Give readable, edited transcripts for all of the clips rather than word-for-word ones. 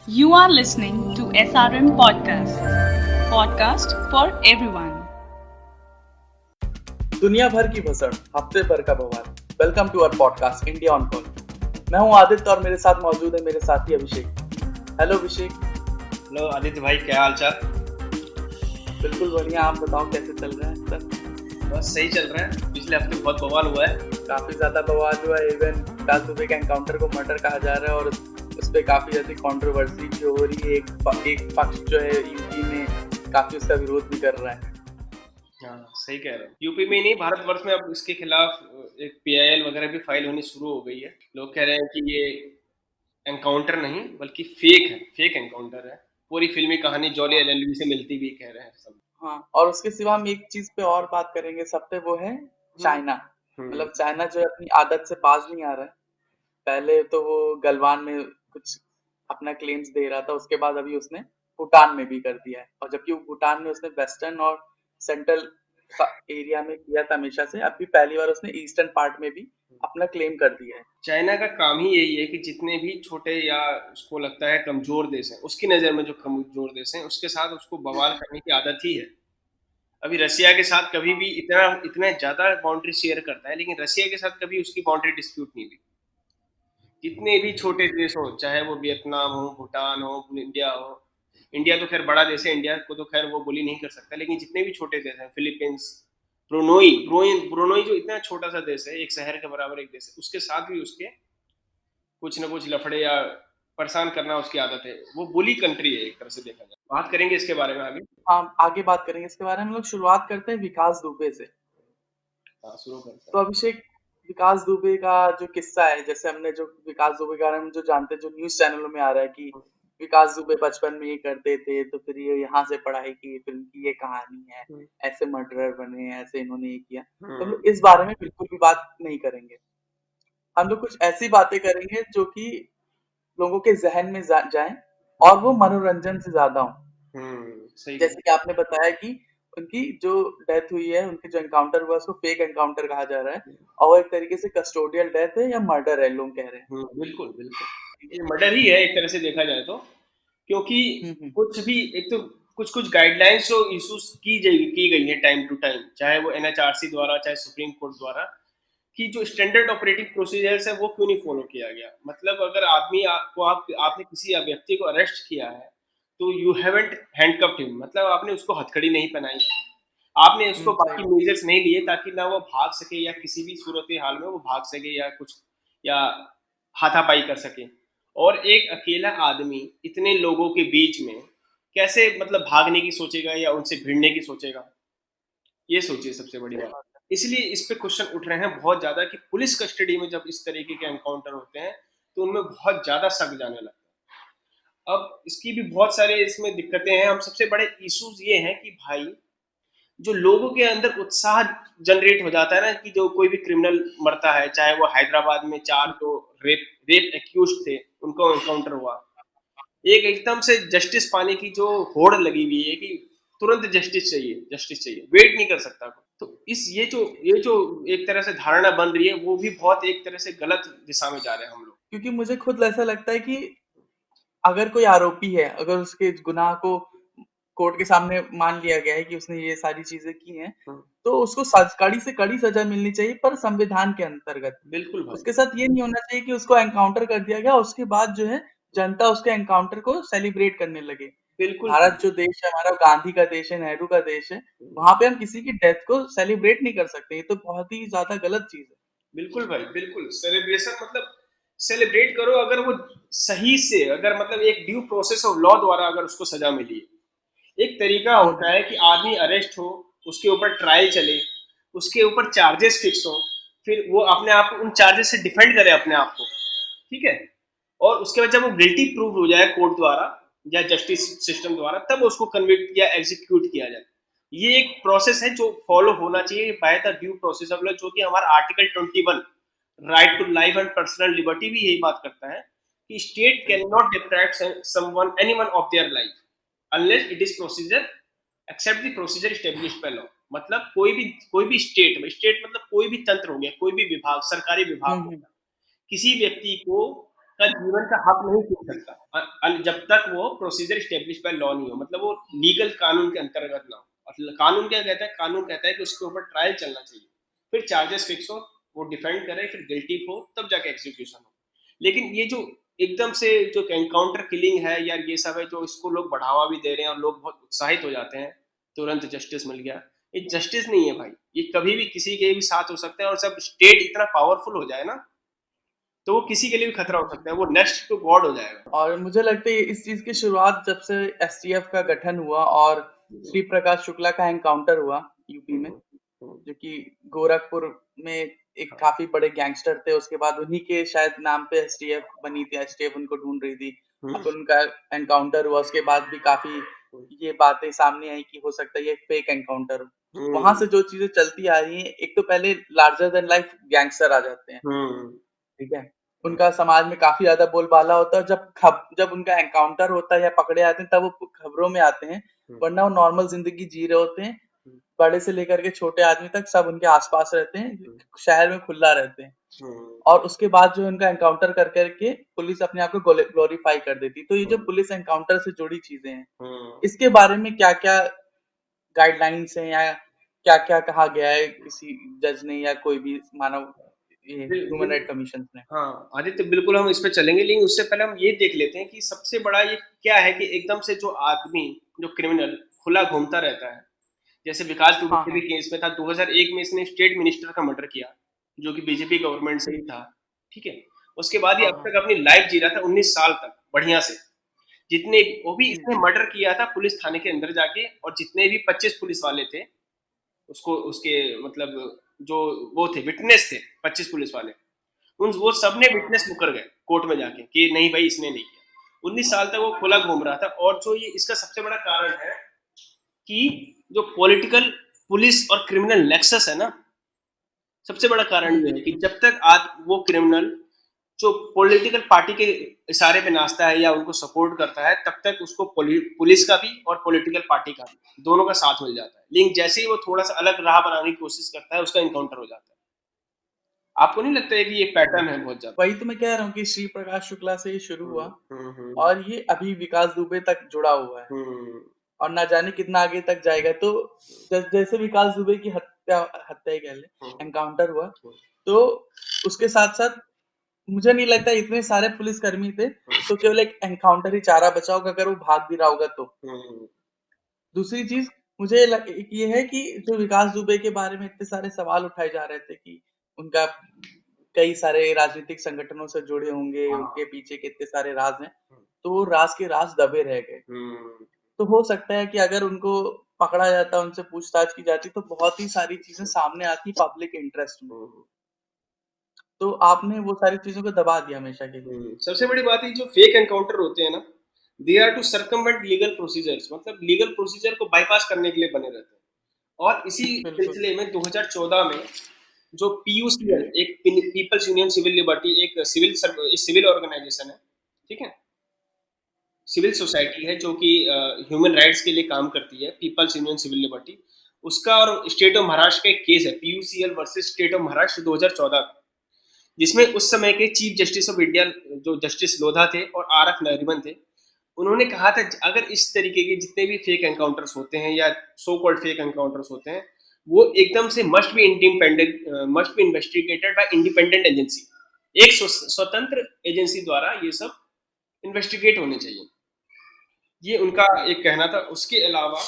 You are listening to SRM Podcast. Podcast for everyone. दुनिया भर की भसड़, हफ्ते भर का बवाल। Welcome to our podcast India on call. मैं हूं आदित्य और मेरे साथ मौजूद है मेरे साथी अभिषेक। हेलो अभिषेक। हेलो आदित्य भाई, क्या हाल चाल? बिल्कुल बढ़िया, आप बताओ कैसे चल रहा है सर? बस सही चल रहा है। पिछले हफ्ते बहुत बवाल हुआ है। काफी ज्यादा बवाल हुआ है। इवन विकास दुबे के एनकाउंटर को मर्डर कहा जा रहा है और उस पर काफी ज्यादा कंट्रोवर्सी भी हो रही है। एक पक्ष जो है यूपी में काफी उसका विरोध भी कर रहा है। हाँ, सही कह रहे हो। यूपी में ही नहीं, भारतवर्ष में अब इसके खिलाफ एक पीआईएल वगैरह भी फाइल होनी शुरू हो गई है। लोग कह रहे हैं कि ये एनकाउंटर नहीं बल्कि फेक है, फेक एनकाउंटर है। पूरी फिल्मी कहानी जॉली एलएलबी से मिलती भी कह रहे हैं सब। हाँ, और उसके सिवा हम एक चीज पे और बात करेंगे सब पे, वो है चाइना। मतलब चाइना जो है अपनी आदत से बाज नहीं आ रहा है। पहले तो वो गलवान में कुछ अपना क्लेम्स दे रहा था, उसके बाद अभी उसने भूटान में भी कर दिया है। और जबकि वो भूटान में उसने वेस्टर्न और सेंट्रल एरिया में किया था हमेशा से, अभी पहली बार उसने ईस्टर्न पार्ट में भी अपना क्लेम कर दिया है। चाइना का काम ही यही है कि जितने भी छोटे या उसको लगता है कमजोर देश हैं, उसकी नजर में जो कमजोर देश हैं उसके साथ उसको बवाल करने की आदत ही है। अभी रसिया के साथ कभी भी इतना इतना ज्यादा बाउंड्री शेयर करता है, लेकिन रसिया के साथ कभी उसकी बाउंड्री डिस्प्यूट नहीं हुई। जितने भी छोटे देश हो, चाहे वो वियतनाम हो, भूटान हो, इंडिया हो। इंडिया तो खैर बड़ा देश है, इंडिया को तो खैर वो बोली नहीं कर सकता, लेकिन जितने भी छोटे देश हैं, फिलीपींस, ब्रुनोई जो इतना छोटा सा देश है, एक शहर के बराबर एक देश है, उसके साथ भी उसके कुछ न कुछ लफड़े या परेशान करना उसकी आदत है। वो बुली कंट्री है एक तरह से देखा जाए। बात करेंगे इसके बारे में आगे। हम आगे बात करेंगे इसके बारे में। हम लोग शुरुआत करते हैं विकास दुबे से। हाँ, शुरू करते तो हैं। अभिषेक, विकास दुबे का जो किस्सा है, जैसे हमने जो विकास दुबे के बारे में जो जानते हैं, जो न्यूज चैनलों में आ रहा है कि विकास दुबे बचपन में ये करते थे, तो फिर ये यहाँ से पढ़ाई की, फिर उनकी ये कहानी है, ऐसे मर्डरर बने, ऐसे इन्होंने ये किया। तो हम लोग इस बारे में बिल्कुल भी बात नहीं करेंगे। हम लोग कुछ ऐसी बातें करेंगे जो कि लोगों के जहन में जाएं और वो मनोरंजन से ज्यादा हो। सही कह। जैसे कि आपने बताया कि उनकी जो डेथ हुई है, उनके जो एनकाउंटर हुआ उसको फेक एनकाउंटर कहा जा रहा है, और वो एक तरीके से कस्टोडियल डेथ है या मर्डर है, लोग कह रहे हैं। बिल्कुल बिल्कुल, ये मर्डर ही है एक तरह से देखा जाए तो। क्योंकि हम्म। कुछ भी एक तो कुछ कुछ गाइडलाइंस जो इशूज की गई है टाइम टू टाइम, चाहे वो एनएचआरसी द्वारा चाहे सुप्रीम कोर्ट द्वारा, कि जो स्टैंडर्ड ऑपरेटिंग प्रोसीजर्स है वो क्यों नहीं फॉलो किया गया। मतलब अगर आदमी को आपने किसी व्यक्ति को अरेस्ट किया है, तो यू हैवंट हैंडकफ्ड हिम, मतलब आपने उसको हथकड़ी नहीं पहनाई, आपने उसको सही बाकी बात। मेजर्स नहीं लिए ताकि ना वो भाग सके या किसी भी सूरत हाल में वो भाग सके या कुछ या हाथापाई कर सके। और एक अकेला आदमी इतने लोगों के बीच में कैसे मतलब भागने की सोचेगा या उनसे भिड़ने की सोचेगा, ये सोचिए सबसे बड़ी सही बात। बात है। इसलिए इस पे क्वेश्चन उठ रहे हैं बहुत ज्यादा कि पुलिस कस्टडी में जब इस तरीके के एनकाउंटर होते हैं तो उनमें बहुत ज्यादा शक जाने लगता है। अब इसकी भी बहुत सारे इसमें दिक्कतें हैं। हम सबसे बड़े इश्यूज ये हैं कि भाई, जो लोगों के अंदर उत्साह जनरेट हो जाता है ना, कि जो कोई भी क्रिमिनल मरता है, चाहे वो हैदराबाद में 4 जो रेप रेप एक्यूज थे उनको एनकाउंटर हुआ, एक एकदम से जस्टिस पाने की जो होड़ लगी हुई है कि तुरंत जस्टिस चाहिए, जस्टिस चाहिए, वेट नहीं कर सकता। तो इस ये जो एक तरह से धारणा बन रही है, वो भी बहुत एक तरह से गलत दिशा में जा रहे हैं हम लोग। क्योंकि मुझे खुद ऐसा लगता है कि अगर कोई आरोपी है, अगर उसके गुनाह को कोर्ट के सामने मान लिया गया है कि उसने ये सारी चीजें की हैं, तो उसको कड़ी से कड़ी सजा मिलनी चाहिए, पर संविधान के अंतर्गत। बिल्कुल भाई। उसके साथ ये नहीं होना चाहिए कि उसको एनकाउंटर कर दिया गया, उसके बाद जो है जनता उसके एनकाउंटर को सेलिब्रेट करने लगे। बिल्कुल भारत जो देश है हमारा, गांधी का देश है, नेहरू का देश है, वहां पे हम किसी की डेथ को सेलिब्रेट नहीं कर सकते। ये तो बहुत ही ज्यादा गलत चीज है। बिल्कुल भाई, बिल्कुल सेलिब्रेशन मतलब सेलिब्रेट करो अगर वो सही से, अगर मतलब एक ड्यू प्रोसेस ऑफ लॉ द्वारा अगर उसको सजा मिली है। एक तरीका होता है कि आदमी अरेस्ट हो, उसके ऊपर ट्रायल चले, उसके ऊपर चार्जेस फिक्स हो, फिर वो अपने आप को उन चार्जेस से डिफेंड करे अपने आप को, ठीक है। और उसके बाद जब वो गिल्टी प्रूव हो जाए कोर्ट द्वारा या जस्टिस सिस्टम द्वारा, तब उसको कन्विक्ट या एग्जीक्यूट किया जाए। ये एक प्रोसेस है जो फॉलो होना चाहिए by the due process of law, जो कि हमारा article 21 right to life and personal liberty भी यही बात करता है कि state can not deprive someone anyone of their life unless it is procedure except the procedure established by law. मतलब कोई भी स्टेट मतलब कोई भी तंत्र हो गया, कोई भी विभाग, सरकारी विभाग हो, हम्म। किसी व्यक्ति को का जीवन का हक नहीं छीन सकता जब तक वो प्रोसीजर स्टेब्लिश बाय लॉ नहीं हो, मतलब वो लीगल कानून के अंतर्गत ना हो। और कानून क्या कहता है? कानून कहता है कि उसके ऊपर ट्रायल चलना चाहिए, फिर चार्जेस फिक्स हो, वो डिफेंड करे, फिर गिल्टी हो, तब जाके एग्जीक्यूशन हो। लेकिन ये जो एकदम से जो एनकाउंटर किलिंग है यार, ये सब है जो इसको लोग बढ़ावा भी दे रहे हैं और लोग बहुत उत्साहित हो जाते हैं, तुरंत जस्टिस मिल गया। ये जस्टिस नहीं है भाई, ये कभी भी किसी के भी साथ हो सकता है। और सब स्टेट इतना पावरफुल हो जाए ना, तो वो किसी के लिए भी खतरा हो सकता है, वो नेक्स्ट टू गॉड हो जाएगा। और मुझे लगता है इस चीज की शुरुआत जब से एसटीएफ का गठन हुआ और श्री प्रकाश शुक्ला का एनकाउंटर हुआ यूपी में, जो कि गोरखपुर में एक काफी बड़े गैंगस्टर थे, उसके बाद उन्हीं के शायद नाम पे एसटीएफ बनी थी, एसटीएफ उनको ढूंढ रही थी, अब उनका एनकाउंटर हुआ, उसके बाद भी काफी ये बातें सामने आई कि हो सकता है ये फेक एनकाउंटर हो। वहां से जो चीजें चलती आ रही हैं, एक तो पहले लार्जर देन लाइफ गैंगस्टर आ जाते हैं, ठीक है, उनका समाज में काफी ज्यादा बोलबाला होता है। जब उनका एनकाउंटर होता है या पकड़े आते हैं तब वो खबरों में आते हैं, वरना वो नॉर्मल जिंदगी जी रहे होते हैं। बड़े से लेकर के छोटे आदमी तक सब उनके आसपास रहते हैं, शहर में खुला रहते हैं। और उसके बाद जो उनका एनकाउंटर कर करके पुलिस अपने आप को ग्लोरीफाई कर देती। तो ये जो पुलिस एनकाउंटर से जुड़ी चीजें हैं, इसके बारे में क्या क्या गाइडलाइंस हैं या क्या क्या कहा गया है किसी जज ने या कोई भी मानव ह्यूमन राइट कमीशन ने? हाँ आदित्य, बिल्कुल हम इस पे चलेंगे, लेकिन उससे पहले हम ये देख लेते हैं कि सबसे बड़ा ये क्या है कि एकदम से जो आदमी, जो क्रिमिनल खुला घूमता रहता है, जैसे विकास दुबे हाँ के भी हाँ केस में था, 2001 में इसने स्टेट मिनिस्टर का मर्डर किया, जो कि बीजेपी गवर्नमेंट से ही था, ठीक है। उसके बाद ये हाँ अब हाँ तक अपनी लाइफ जी रहा था 19 साल तक बढ़िया से। जितने वो भी जी इसने जी मर्डर किया था पुलिस थाने के अंदर जाके, और जितने भी 25 पुलिस वाले थे उसको, उसके मतलब जो वो थे विटनेस थे 25 पुलिस वाले, उन वो सब ने हाँ विटनेस हाँ मुकर गए कोर्ट में जाके कि नहीं भाई इसने नहीं किया। 19 साल तक वो खुला घूम रहा था। और जो ये इसका सबसे बड़ा कारण है कि जो पॉलिटिकल पुलिस और क्रिमिनल नेक्सस है ना, सबसे बड़ा कारण ये है कि जब तक आज वो क्रिमिनल जो पॉलिटिकल पार्टी के इशारे पे नाचता है या उनको सपोर्ट करता है, तब तक उसको पुलिस का भी और पॉलिटिकल पार्टी का भी दोनों का साथ मिल जाता है। लेकिन जैसे ही वो थोड़ा सा अलग राह बनाने की कोशिश करता है, उसका इनकाउंटर हो जाता है। आपको नहीं लगता है कि ये पैटर्न है बहुत ज्यादा? वही तो मैं कह रहा हूँ कि श्री प्रकाश शुक्ला से ही शुरू हुआ हम्म। और ये अभी विकास दुबे तक जुड़ा हुआ है हम्म। और ना जाने कितना आगे तक जाएगा। तो जैसे विकास दुबे की हत्या हत्या ही कह ले, एनकाउंटर हुआ, तो उसके साथ साथ मुझे नहीं लगता इतने सारे पुलिसकर्मी थे, तो केवल एक एनकाउंटर ही चारा बचा होगा अगर वो भाग भी रहा होगा तो। दूसरी चीज मुझे ये है कि जो विकास दुबे के बारे में इतने सारे सवाल उठाए जा रहे थे कि उनका कई सारे राजनीतिक संगठनों से जुड़े होंगे, उनके पीछे कितने सारे राज हैं, तो वो राज के राज दबे रह गए। तो हो सकता है कि अगर उनको पकड़ा जाता, उनसे पूछताछ की जाती, तो बहुत ही सारी चीजें सामने आती पब्लिक इंटरेस्ट में। तो आपने वो सारी चीजों को दबा दिया हमेशा के लिए। सबसे बड़ी बात है जो फेक एनकाउंटर होते हैं ना, they are to circumvent legal procedures, मतलब लीगल प्रोसीजर को बाईपास करने के लिए बने रहते हैं। और इसी बिल्कुल। सिलसिले में 2014 में जो पीयूसीएल, एक पीपल्स यूनियन सिविल लिबर्टी, एक सिविल ऑर्गेनाइजेशन है, ठीक है, सिविल सोसाइटी है जो कि ह्यूमन राइट्स के लिए काम करती है, पीपल्स यूनियन सिविल लिबर्टी, उसका और स्टेट ऑफ महाराष्ट्र का एक केस है, PUCL versus state of Maharashtra 2014 का, जिसमें उस समय के चीफ जस्टिस ऑफ इंडिया जो जस्टिस लोधा थे और आर एफ नरीमन थे, उन्होंने कहा था अगर इस तरीके के जितने भी फेक एनकाउंटर्स होते हैं या सो कॉल्ड फेक एनकाउंटर्स होते हैं, वो एकदम से must be independent, must be investigated by independent agency, एक स्वतंत्र एजेंसी द्वारा ये सब इन्वेस्टिगेट होने चाहिए। ये उनका एक कहना था। उसके अलावा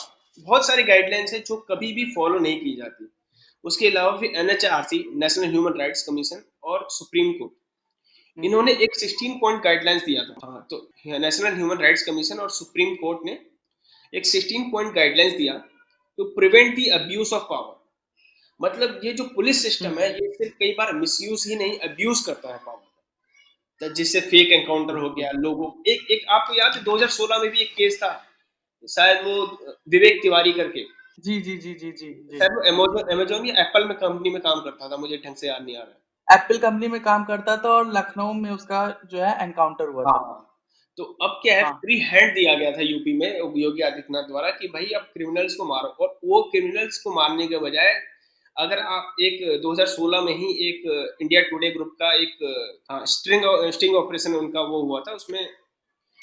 बहुत सारी गाइडलाइंस हैं जो कभी भी फॉलो नहीं की जाती। उसके अलावा फिर NHRC, national human rights commission, और सुप्रीम कोर्ट, इन्होंने एक 16 पॉइंट गाइडलाइंस दिया था। हाँ, तो नेशनल ह्यूमन राइट्स कमीशन और सुप्रीम कोर्ट ने एक 16 पॉइंट गाइडलाइंस दिया to prevent the abuse of power. मतलब ये जो पुलिस सिस्टम है, ये सिर्फ कई बार मिसयूज ही नहीं, अब्यूज करता है पावर, तो जिससे फेक एनकाउंटर हो गया लोगों। एक एक आपको याद है 2016 में भी एक केस था, शायद वो विवेक तिवारी करके, जी जी जी जी जी जी। शायद वो अमेजोन या एप्पल में कंपनी में काम करता था, मुझे ढंग से याद नहीं आ रहा है। एप्पल कंपनी में काम करता था और लखनऊ में उसका जो है एनकाउंटर हुआ था। हाँ, तो अब क्या है, हाँ फ्री हैंड दिया गया था यूपी में योगी आदित्यनाथ द्वारा कि भाई अब क्रिमिनल्स को मारो, और वो क्रिमिनल्स को मारने के बजाय अगर आप एक 2016 में ही एक इंडिया टुडे ग्रुप का एक स्टिंग ऑपरेशन उनका वो हुआ था, उसमें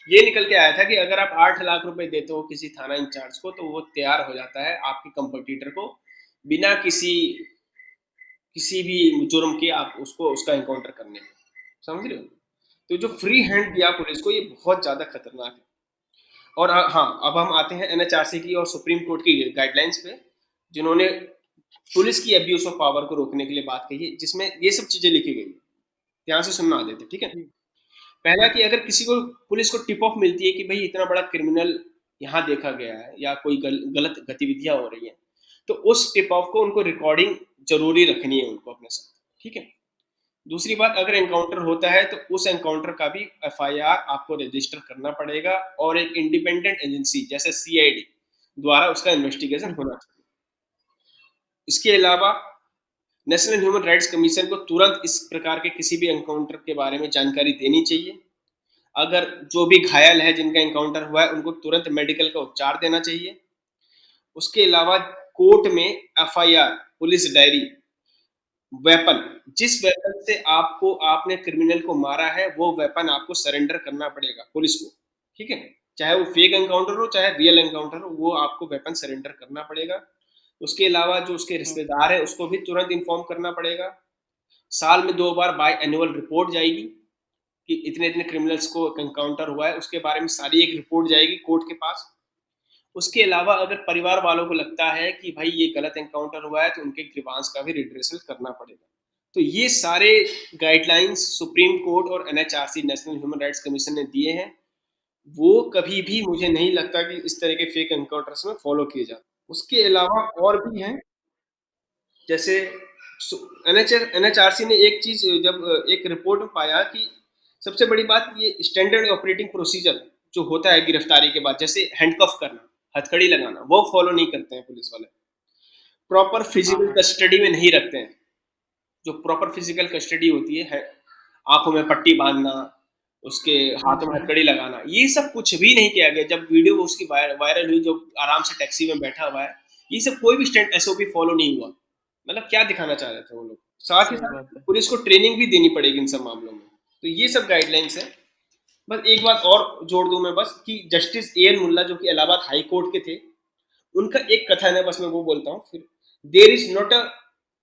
ये निकल के आया था कि अगर आप 8 लाख रुपए देते हो किसी थाना इंचार्ज को तो वो तैयार हो जाता है आपके कंपटीटर को बिना किसी भी जुर्म के आप उसको उसका एनकाउंटर करने में, समझ रहे हो? तो जो फ्री हैंड दिया पुलिस को ये बहुत ज्यादा खतरनाक है। और हाँ, अब हम आते हैं एनएचआरसी की और सुप्रीम कोर्ट की गाइडलाइंस पे, जिन्होंने पुलिस की अब्यूज ऑफ पावर को रोकने के लिए बात कही है, जिसमें ये सब चीजें लिखी गई। ध्यान से सुनना आते थे, ठीक है? पहला कि अगर किसी को पुलिस को टिप ऑफ मिलती है कि भाई इतना बड़ा क्रिमिनल यहाँ देखा गया है या कोई गलत गतिविधियां हो रही हैं, तो उस टिप ऑफ को उनको रिकॉर्डिंग जरूरी रखनी है उनको अपने साथ, ठीक है? दूसरी बात, अगर एनकाउंटर होता है तो उस एनकाउंटर का भी एफआईआर आपको रजिस्टर करना पड़ेगा और एक इंडिपेंडेंट एजेंसी जैसे सीआईडी द्वारा उसका इन्वेस्टिगेशन होना चाहिए। इसके अलावा नेशनल ह्यूमन राइट्स कमीशन को तुरंत इस प्रकार के किसी भी एनकाउंटर के बारे में जानकारी देनी चाहिए। अगर जो भी घायल है जिनका एनकाउंटर हुआ है उनको तुरंत मेडिकल का उपचार देना चाहिए। उसके अलावा कोर्ट में एफआईआर, पुलिस डायरी, वेपन, जिस वेपन से आपने क्रिमिनल को मारा है वो वेपन आपको सरेंडर करना पड़ेगा पुलिस को, ठीक है? चाहे वो फेक एनकाउंटर हो चाहे रियल एनकाउंटर हो, वो आपको वेपन सरेंडर करना पड़ेगा। उसके अलावा जो उसके रिश्तेदार है उसको भी तुरंत इन्फॉर्म करना पड़ेगा। साल में 2 बार बाय एनुअल रिपोर्ट जाएगी कि इतने इतने क्रिमिनल्स को एनकाउंटर हुआ है, उसके बारे में सारी एक रिपोर्ट जाएगी कोर्ट के पास। उसके अलावा अगर परिवार वालों को लगता है कि भाई ये गलत एनकाउंटर हुआ है तो उनके ग्रीवांस का भी रिड्रेसल करना पड़ेगा। तो ये सारे गाइडलाइंस सुप्रीम कोर्ट और NHRC, national human rights commission ने दिए हैं, वो कभी भी मुझे नहीं लगता कि इस तरह के फेक एनकाउंटर्स में फॉलो किए जाते। उसके अलावा और भी हैं, जैसे एनएचआरसी ने एक चीज जब एक रिपोर्ट में पाया कि सबसे बड़ी बात ये स्टैंडर्ड ऑपरेटिंग प्रोसीजर जो होता है गिरफ्तारी के बाद, जैसे हैंडकफ करना, हथकड़ी लगाना, वो फॉलो नहीं करते हैं पुलिस वाले। प्रॉपर फिजिकल कस्टडी में नहीं रखते हैं। जो प्रॉपर फिजिकल कस्टडी होती है आंखों में पट्टी बांधना, उसके हाथों में हथकड़ी लगाना, ये सब कुछ भी नहीं किया गया। जब वीडियो उसकी वायरल हुई, जो आराम से टैक्सी में बैठा हुआ है, ये सब कोई भी स्टैंड एसओपी फॉलो नहीं हुआ। मतलब क्या दिखाना चाह रहे थे वो लोग? साथ ही साथ पुलिस को ट्रेनिंग भी देनी पड़ेगी इन सब मामलों में। तो ये सब गाइडलाइंस है। बस एक बात और जोड़ दूं मैं, बस कि जस्टिस ए एन मुल्ला जो कि इलाहाबाद हाई कोर्ट के थे, उनका एक कथन है, बस मैं वो बोलता हूँ फिर। There is not a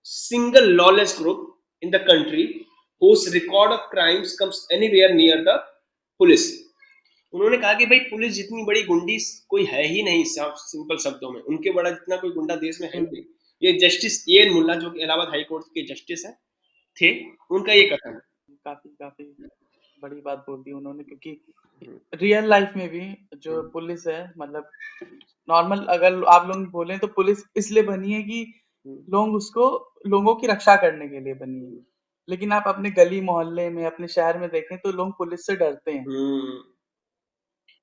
single lawless group in the country whose record of crimes comes anywhere near the police. उन्होंने कहा कि भाई पुलिस जितनी बड़ी गुंडी कोई है ही नहीं, सिंपल शब्दों में, उनके बड़ा जितना कोई गुंडा देश में है नहीं। ये जस्टिस ए एन मुल्ला जो कि इलाहाबाद हाई कोर्ट के जस्टिस है थे, उनका ये कथन है। काफी बड़ी बात बोल दी उन्होंने, क्योंकि रियल लाइफ में भी जो पुलिस है, मतलब नॉर्मल अगर आप लोग बोले तो पुलिस इसलिए बनी है कि लोगों की रक्षा करने के लिए बनी है। लेकिन आप अपने गली मोहल्ले में, अपने शहर में देखें तो लोग पुलिस से डरते हैं।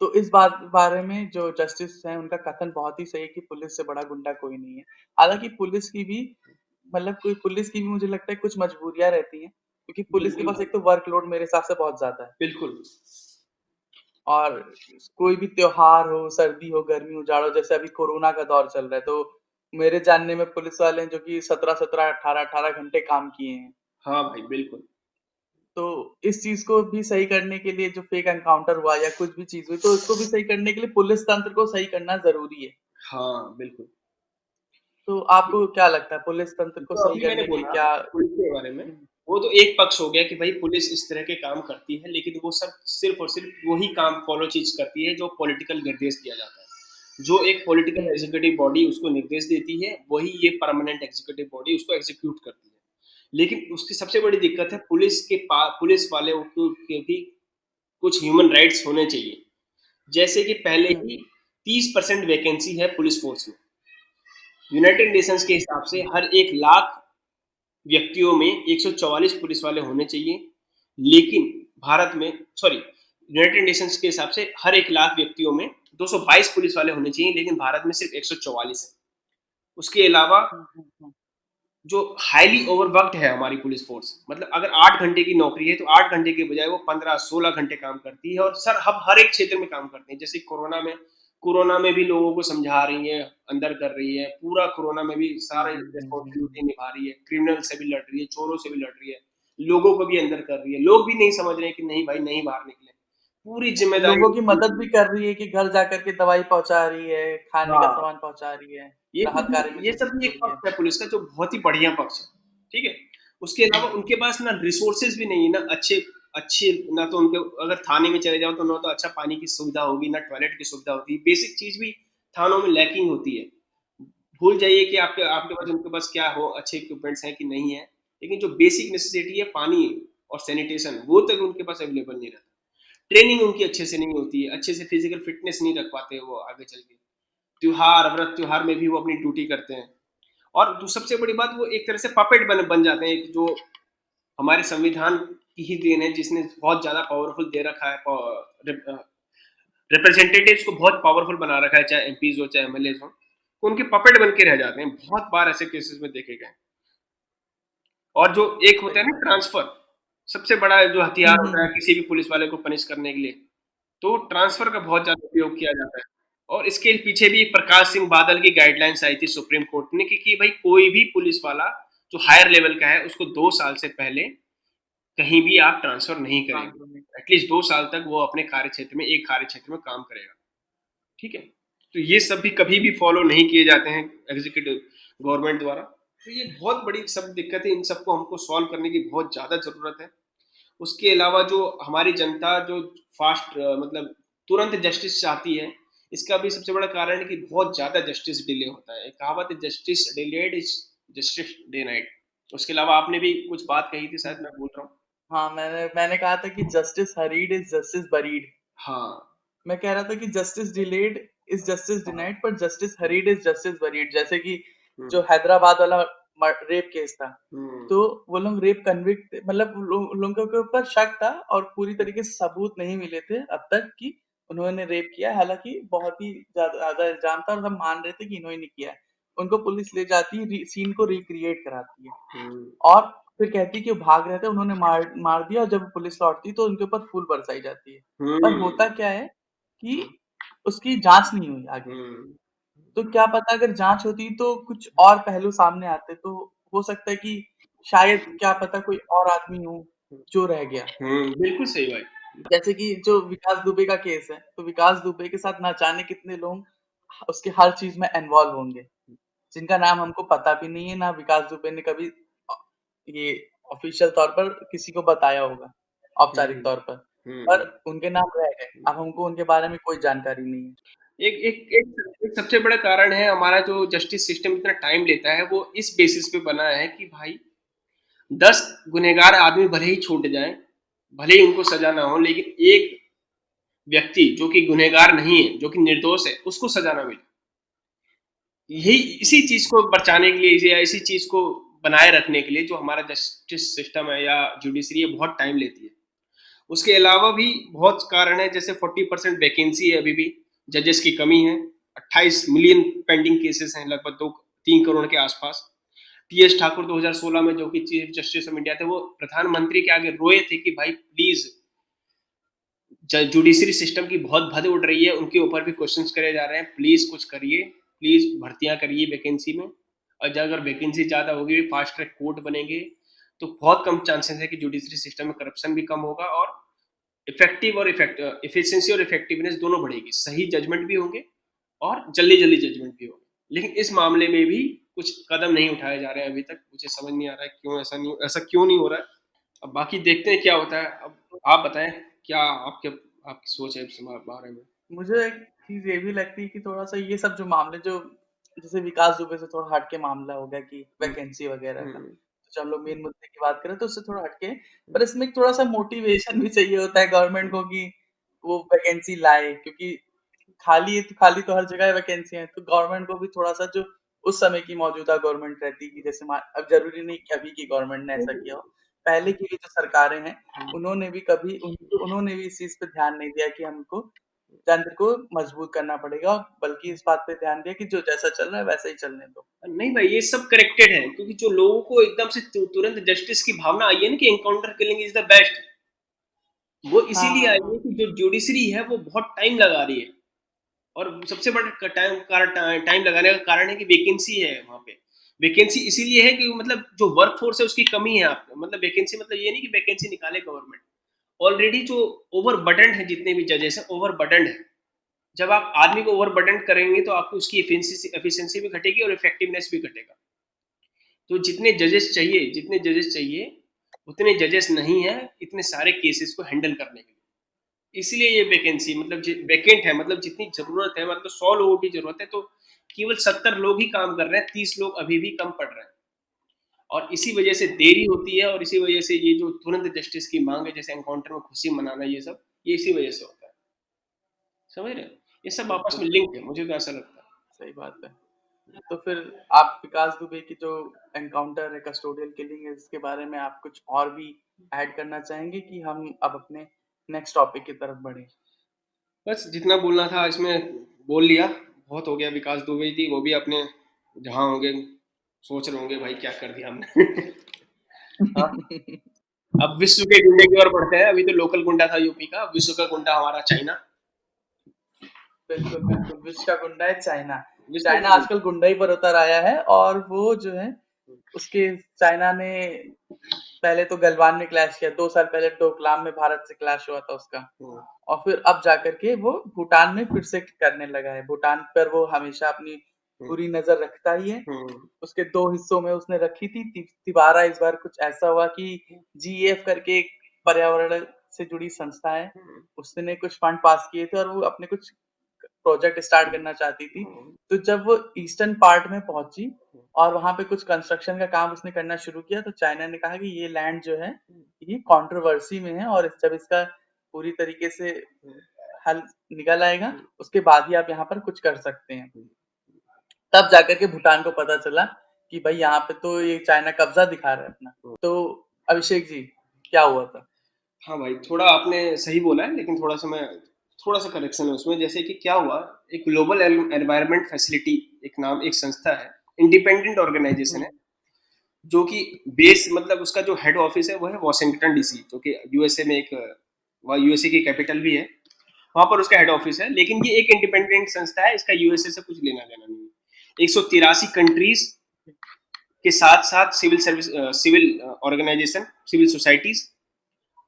तो इस बारे में जो जस्टिस है उनका कथन बहुत ही सही है कि पुलिस से बड़ा गुंडा कोई नहीं है। हालांकि पुलिस की भी मुझे लगता है कुछ मजबूरियां रहती हैं, क्योंकि पुलिस के पास एक तो वर्कलोड मेरे हिसाब से बहुत ज्यादा है। बिल्कुल। और कोई भी त्योहार हो, सर्दी हो, गर्मी हो, जाड़ो, जैसे अभी कोरोना का दौर चल रहा है, तो मेरे जानने में पुलिस वाले हैं जो कि 17-17, 18-18 घंटे काम किए हैं। हाँ भाई, बिल्कुल। तो इस चीज को भी सही करने के लिए, जो फेक एनकाउंटर हुआ या कुछ भी चीज हुई, तो उसको भी सही करने के लिए पुलिस तंत्र को सही करना जरूरी है। हाँ, बिल्कुल। तो आपको क्या लगता है पुलिस तंत्र को तो सही करने के लिए क्या? पुलिस के बारे में वो तो एक पक्ष हो गया कि भाई पुलिस इस तरह के काम करती है, लेकिन वो सब सिर्फ और सिर्फ वही काम फॉलो चीज करती है जो पॉलिटिकल निर्देश दिया जाता है। जो एक पॉलिटिकल एग्जीक्यूटिव बॉडी उसको निर्देश देती है, वही ये परमानेंट एग्जीक्यूटिव बॉडी उसको एग्जीक्यूट करती है। लेकिन उसकी सबसे बड़ी दिक्कत है पुलिस वाले के भी कुछ ह्यूमन राइट्स होने चाहिए। जैसे कि पहले ही 30% वैकेंसी है पुलिस फोर्स में। यूनाइटेड नेशंस के हिसाब से हर 1 लाख व्यक्तियों में 144 पुलिस वाले होने चाहिए, लेकिन भारत में यूनाइटेड नेशंस के हिसाब से हर 1 लाख व्यक्तियों में 222 पुलिस वाले होने चाहिए, लेकिन भारत में सिर्फ 144 है। उसके अलावा जो हाईली ओवरवर्क्ड है हमारी पुलिस फोर्स, मतलब अगर 8 घंटे की नौकरी है तो 8 घंटे के बजाय वो 15-16 घंटे काम करती है, और सर हम हर एक क्षेत्र में काम करते हैं। जैसे कोरोना में कोरोना में भी लोगों को समझा रही है, अंदर कर रही है, पूरा कोरोना में भी सारे हम्म। रिस्पॉन्सिबिलिटी निभा रही है, क्रिमिनल से भी लड़ रही है, चोरों से भी लड़ रही है, लोगों को भी अंदर कर रही है। लोग भी नहीं समझ रहे हैं कि नहीं भाई नहीं बाहर निकले, पूरी जिम्मेदारी लोगों की उनकी मदद होती भी है। कर रही है कि घर जाकर के दवाई पहुंचा रही है, खाने का हाँ, सामान पहुंचा रही है, ये राहत कार्य में ये जुटी सब भी एक हुई है। पक्ष है पुलिस का जो बहुत ही बढ़िया पक्ष है, ठीक है। उसके अलावा हम्म। उनके पास ना रिसोर्सेज भी नहीं है, ना अच्छे अच्छे, ना तो उनके, अगर थाने में चले जाओ तो ना तो अच्छा पानी की सुविधा होगी, ना टॉयलेट की सुविधा होती है, बेसिक चीज भी थानों में लैकिंग होती है। भूल जाइए कि आपके आपके पास उनके पास क्या हो, अच्छे इक्विपमेंट्स हैं कि नहीं है, लेकिन जो बेसिक नेसेसिटी है पानी और सैनिटेशन, वो तक उनके पास अवेलेबल नहीं रहता। ट्रेनिंग उनकी अच्छे से नहीं होती है, अच्छे से फिजिकल फिटनेस नहीं रख पाते वो आगे चल के। त्योहार व्रत त्योहार में भी वो अपनी ड्यूटी करते हैं। और सबसे बड़ी बात, वो एक तरह से पपेट बन जाते हैं, एक जो हमारे संविधान की ही देन है, जिसने बहुत ज्यादा पावरफुल दे रखा है, रिप्रेजेंटेटिव्स को बहुत पावरफुल बना रखा है, चाहे एमपीज हो चाहे एमएलए हो, तो उनके पपेट बन के रह जाते हैं। बहुत बार ऐसे केसेस में देखे गए। और जो एक होता है सही ना बात है। ट्रांसफर, सबसे बड़ा जो हथियार होता है हम्म। किसी भी पुलिस वाले को पनिश करने के लिए, तो ट्रांसफर का बहुत ज्यादा उपयोग किया जाता है। और इसके पीछे भी प्रकाश सिंह बादल की गाइडलाइंस आई थी सुप्रीम कोर्ट ने कि भाई कोई भी पुलिस वाला जो हायर लेवल का है उसको 2 साल से पहले कहीं भी आप ट्रांसफर नहीं करेंगे। ट्रांसफर में। एटलीस्ट 2 साल तक वो अपने कार्य क्षेत्र में, एक कार्य क्षेत्र में काम करेगा, ठीक है। तो ये सब भी कभी भी फॉलो नहीं किए जाते हैं एग्जीक्यूटिव गवर्नमेंट द्वारा। तो ये बहुत बड़ी सब दिक्कत है, इन सबको हमको सॉल्व करने की बहुत ज्यादा जरूरत है। उसके अलावा जो हमारी जनता जो फास्ट मतलब तुरंत जस्टिस चाहती है, इसका भी सबसे बड़ा कारण है कि बहुत ज्यादा जस्टिस डिले होता है। एक कहावत है, justice delayed is justice denied. उसके अलावा आपने भी कुछ बात कही थी, शायद मैं बोल रहा हूँ। हाँ, मैंने कहा था कि justice hurried is justice buried. हाँ। मैं कह रहा था कि justice delayed is justice denied, पर justice hurried is justice buried. जैसे कि जो हम्म। हैदराबाद वाला रेप केस था, हम्म। तो वो लोग रेप कन्विक्ट, मतलब लोगों के ऊपर शक था और पूरी तरीके से सबूत नहीं मिले थे अब तक कि उन्होंने रेप किया है। हालांकि बहुत ही ज्यादा ज्यादा इल्जाम था और सब मान रहे थे कि इन्होंने नहीं किया है। उनको पुलिस ले जाती है, सीन को रिक्रिएट कराती है हम्म। और फिर कहती है कि वो भाग रहे थे, उन्होंने मार मार दिया। और जब पुलिस लौटती है तो उनके ऊपर फूल बरसाई जाती है। पर होता हम्म। क्या है कि उसकी जांच नहीं हुई आगे। हम्म। तो क्या पता अगर जांच होती तो कुछ और पहलू सामने आते, तो हो सकता है कि शायद क्या पता कोई और आदमी हो जो रह गया। बिल्कुल सही भाई। जैसे कि जो विकास दुबे का केस है, तो विकास दुबे के साथ ना जाने कितने लोग उसके हर चीज में इन्वॉल्व होंगे, जिनका नाम हमको पता भी नहीं है, ना विकास दुबे ने कभी ये ऑफिशियल तौर पर किसी को बताया होगा, औपचारिक हम्म। तौर पर। पर हम्म। उनके नाम रह गए, अब हमको उनके बारे में कोई जानकारी नहीं है। एक एक एक सबसे बड़ा कारण है, हमारा जो जस्टिस सिस्टम इतना टाइम लेता है, वो इस बेसिस पे बना है कि भाई 10 गुनहगार आदमी भले ही छूट जाएं, भले ही उनको सजा ना हो, लेकिन एक व्यक्ति जो कि गुनहगार नहीं है, जो कि निर्दोष है, उसको सजा ना मिले। यही इसी हम्म। चीज को बचाने के लिए या इसी चीज को बनाए रखने के लिए जो हमारा जस्टिस सिस्टम है या जुडिशरी है, बहुत टाइम लेती है। उसके अलावा भी बहुत कारण है, जैसे 40% वैकेंसी है अभी भी, जजेस की कमी है, 28 मिलियन पेंडिंग केसेस हैं, लगभग 2-3 करोड़ के आसपास। टीएस ठाकुर 2016 में, जो कि चीफ जस्टिस ऑफ इंडिया थे, वो प्रधानमंत्री के आगे रोए थे कि भाई प्लीज, जुडिशरी सिस्टम की बहुत भद उड़ रही है, उनके ऊपर भी क्वेश्चंस करे जा रहे हैं, प्लीज कुछ करिए, प्लीज भर्तियां करिए वैकेंसी में। और अगर वैकेंसी ज्यादा होगी, फास्ट ट्रैक कोर्ट बनेंगे, तो बहुत कम चांसेस है कि जुडिशरी सिस्टम में करप्शन भी कम होगा, और इफेक्टिव और इफिशिएंसी और इफेक्टिवनेस दोनों बढ़ेगी, सही जजमेंट भी होंगे और जल्दी जल्दी जजमेंट भी होंगे। लेकिन इस मामले में भी कुछ कदम नहीं उठाए जा रहे हैं अभी तक। मुझे समझ नहीं आ रहा है क्यों ऐसा क्यों नहीं हो रहा है। अब बाकी देखते हैं क्या होता है। अब आप बताएं, क्या आपकी सोच है इस बारे में। मुझे एक चीज ये भी लगती है कि थोड़ा सा ये सब जो मामले, जो जैसे विकास दुबे से थोड़ा हटके मामला हो गया कि हम्म। वैकेंसी वगैरह का, हम्म। तो जब हम लोग मेन मुद्दे की बात करें तो उससे थोड़ा हटके, पर इसमें थोड़ा सा मोटिवेशन भी चाहिए होता है गवर्नमेंट को कि वो वैकेंसी लाए, क्योंकि खाली तो हर जगह वैकेंसी है। तो गवर्नमेंट को भी थोड़ा सा, जो उस समय की मौजूदा गवर्नमेंट रहती कि जैसे अब जरूरी नहीं कि अभी की गवर्नमेंट ने ऐसा किया हो, पहले की भी जो सरकारें हैं उन्होंने भी कभी उन्होंने भी इस चीज पे ध्यान नहीं दिया कि हमको तंत्र को मजबूत करना पड़ेगा, बल्कि इस बात पे ध्यान दिया कि जो जैसा चल रहा है वैसा ही चलने दो। नहीं भाई, ये सब करेक्टेड है, क्योंकि जो लोगों को एकदम से तुरंत जस्टिस की भावना आई है ना कि encounter killing is the best, वो हाँ इसीलिए हाँ आई हाँ। है कि जो जुडिशरी है वो बहुत टाइम लगा रही है। और सबसे बड़ा टाइम लगाने का कारण है कि वैकेंसी है वहाँ पे। वैकेंसी इसीलिए है कि मतलब जो वर्क फोर्स है उसकी कमी है आपको, मतलब वैकेंसी मतलब ये नहीं कि वैकेंसी निकाले गवर्नमेंट, ऑलरेडी जो ओवर बर्डन है, जितने भी जजेस हैं ओवर बर्डन है। जब आप आदमी को ओवर बर्डन करेंगे तो आपको उसकी एफिशिएंसी भी घटेगी और इफेक्टिवनेस भी घटेगा। तो जितने जजेस चाहिए उतने जजेस नहीं है इतने सारे केसेस को हैंडल करने के लिए। इसलिए ये वैकेंसी मतलब वैकेंट है, मतलब जितनी जरूरत है, मतलब 100 लोगों की जरूरत है तो केवल 70 लोग ही काम कर रहे हैं, 30 लोग अभी भी कम पड़ रहे हैं। और इसी वजह से देरी होती है और इसी वजह से ये जो तुरंत जस्टिस की मांग है, जैसे एनकाउंटर में खुशी मनाना, ये सब ये इसी वजह से होता है। समझ रहे हैं? ये सब आपस में बिल्कुल लिंक है, मुझे तो ऐसा लगता है। सही बात है। तो फिर आप विकास दुबे की जो एनकाउंटर है, कस्टोडियल किलिंग है, इसके बारे में आप कुछ और भी ऐड करना चाहेंगे कि हम अब अपने नेक्स्ट टॉपिक की तरफ बढ़े? बस जितना बोलना था इसमें बोल लिया, बहुत हो गया। विकास दुबे जी वो भी अपने जहाँ होंगे सोच रहे होंगे भाई क्या कर दिया हमने। हाँ, अब विश्व के गुंडे की ओर बढ़ते हैं। अभी तो लोकल गुंडा था यूपी का, विश्व का गुंडा हमारा चाइना। बिल्कुल बिल्कुल, विश्व का गुंडा है चाइना। विश्व चाइना का गुंडा। आजकल गुंडा ही पर उतर आया है, और वो जो है उसके चाइना ने पहले तो गलवान में क्लैश किया, 2 साल पहले डोकलाम में भारत से क्लैश हुआ था उसका, हम्म, और फिर अब जाकर के वो भूटान में फिर से करने लगा है। भूटान पर वो हमेशा अपनी हम्म, पूरी नजर रखता ही है। हम्म, उसके 2 हिस्सों में उसने रखी थी। तिबारा इस बार कुछ ऐसा हुआ कि जीईएफ करके एक पर्यावरण से जुड़ी संस्था है, हम्म, उसने कुछ फंड पास किए थे और वो अपने कुछ प्रोजेक्ट स्टार्ट करना चाहती थी। तो जब वो ईस्टर्न पार्ट में पहुंची और वहां पे कुछ कंस्ट्रक्शन का काम उसने करना शुरू किया, तो चाइना ने कहा कि ये लैंड जो है ये कंट्रोवर्सी में है, और जब इसका पूरी तरीके से हल निकल आएगा उसके बाद ही आप यहाँ पर कुछ कर सकते हैं। तब जाकर के भूटान को पता चला कि भाई यहाँ पे तो ये चाइना कब्जा दिखा रहा है अपना। तो अभिषेक जी, क्या हुआ था? हाँ भाई, थोड़ा आपने सही बोला है, लेकिन थोड़ा सा करेक्शन है उसमें। जैसे कि क्या हुआ, एक ग्लोबल एनवायरनमेंट फैसिलिटी एक संस्था है, इंडिपेंडेंट ऑर्गेनाइजेशन है, जो कि बेस मतलब उसका जो हेड ऑफिस है वो है वॉशिंगटन डीसी, जो कि यूएसए में एक वह यूएसए की कैपिटल भी है, वहां पर उसका हेड ऑफिस है। लेकिन ये एक इंडिपेंडेंट संस्था है, इसका यूएसए से कुछ लेना देना नहीं है। 183 कंट्रीज के साथ साथ सिविल ऑर्गेनाइजेशन, सिविल सोसाइटीज,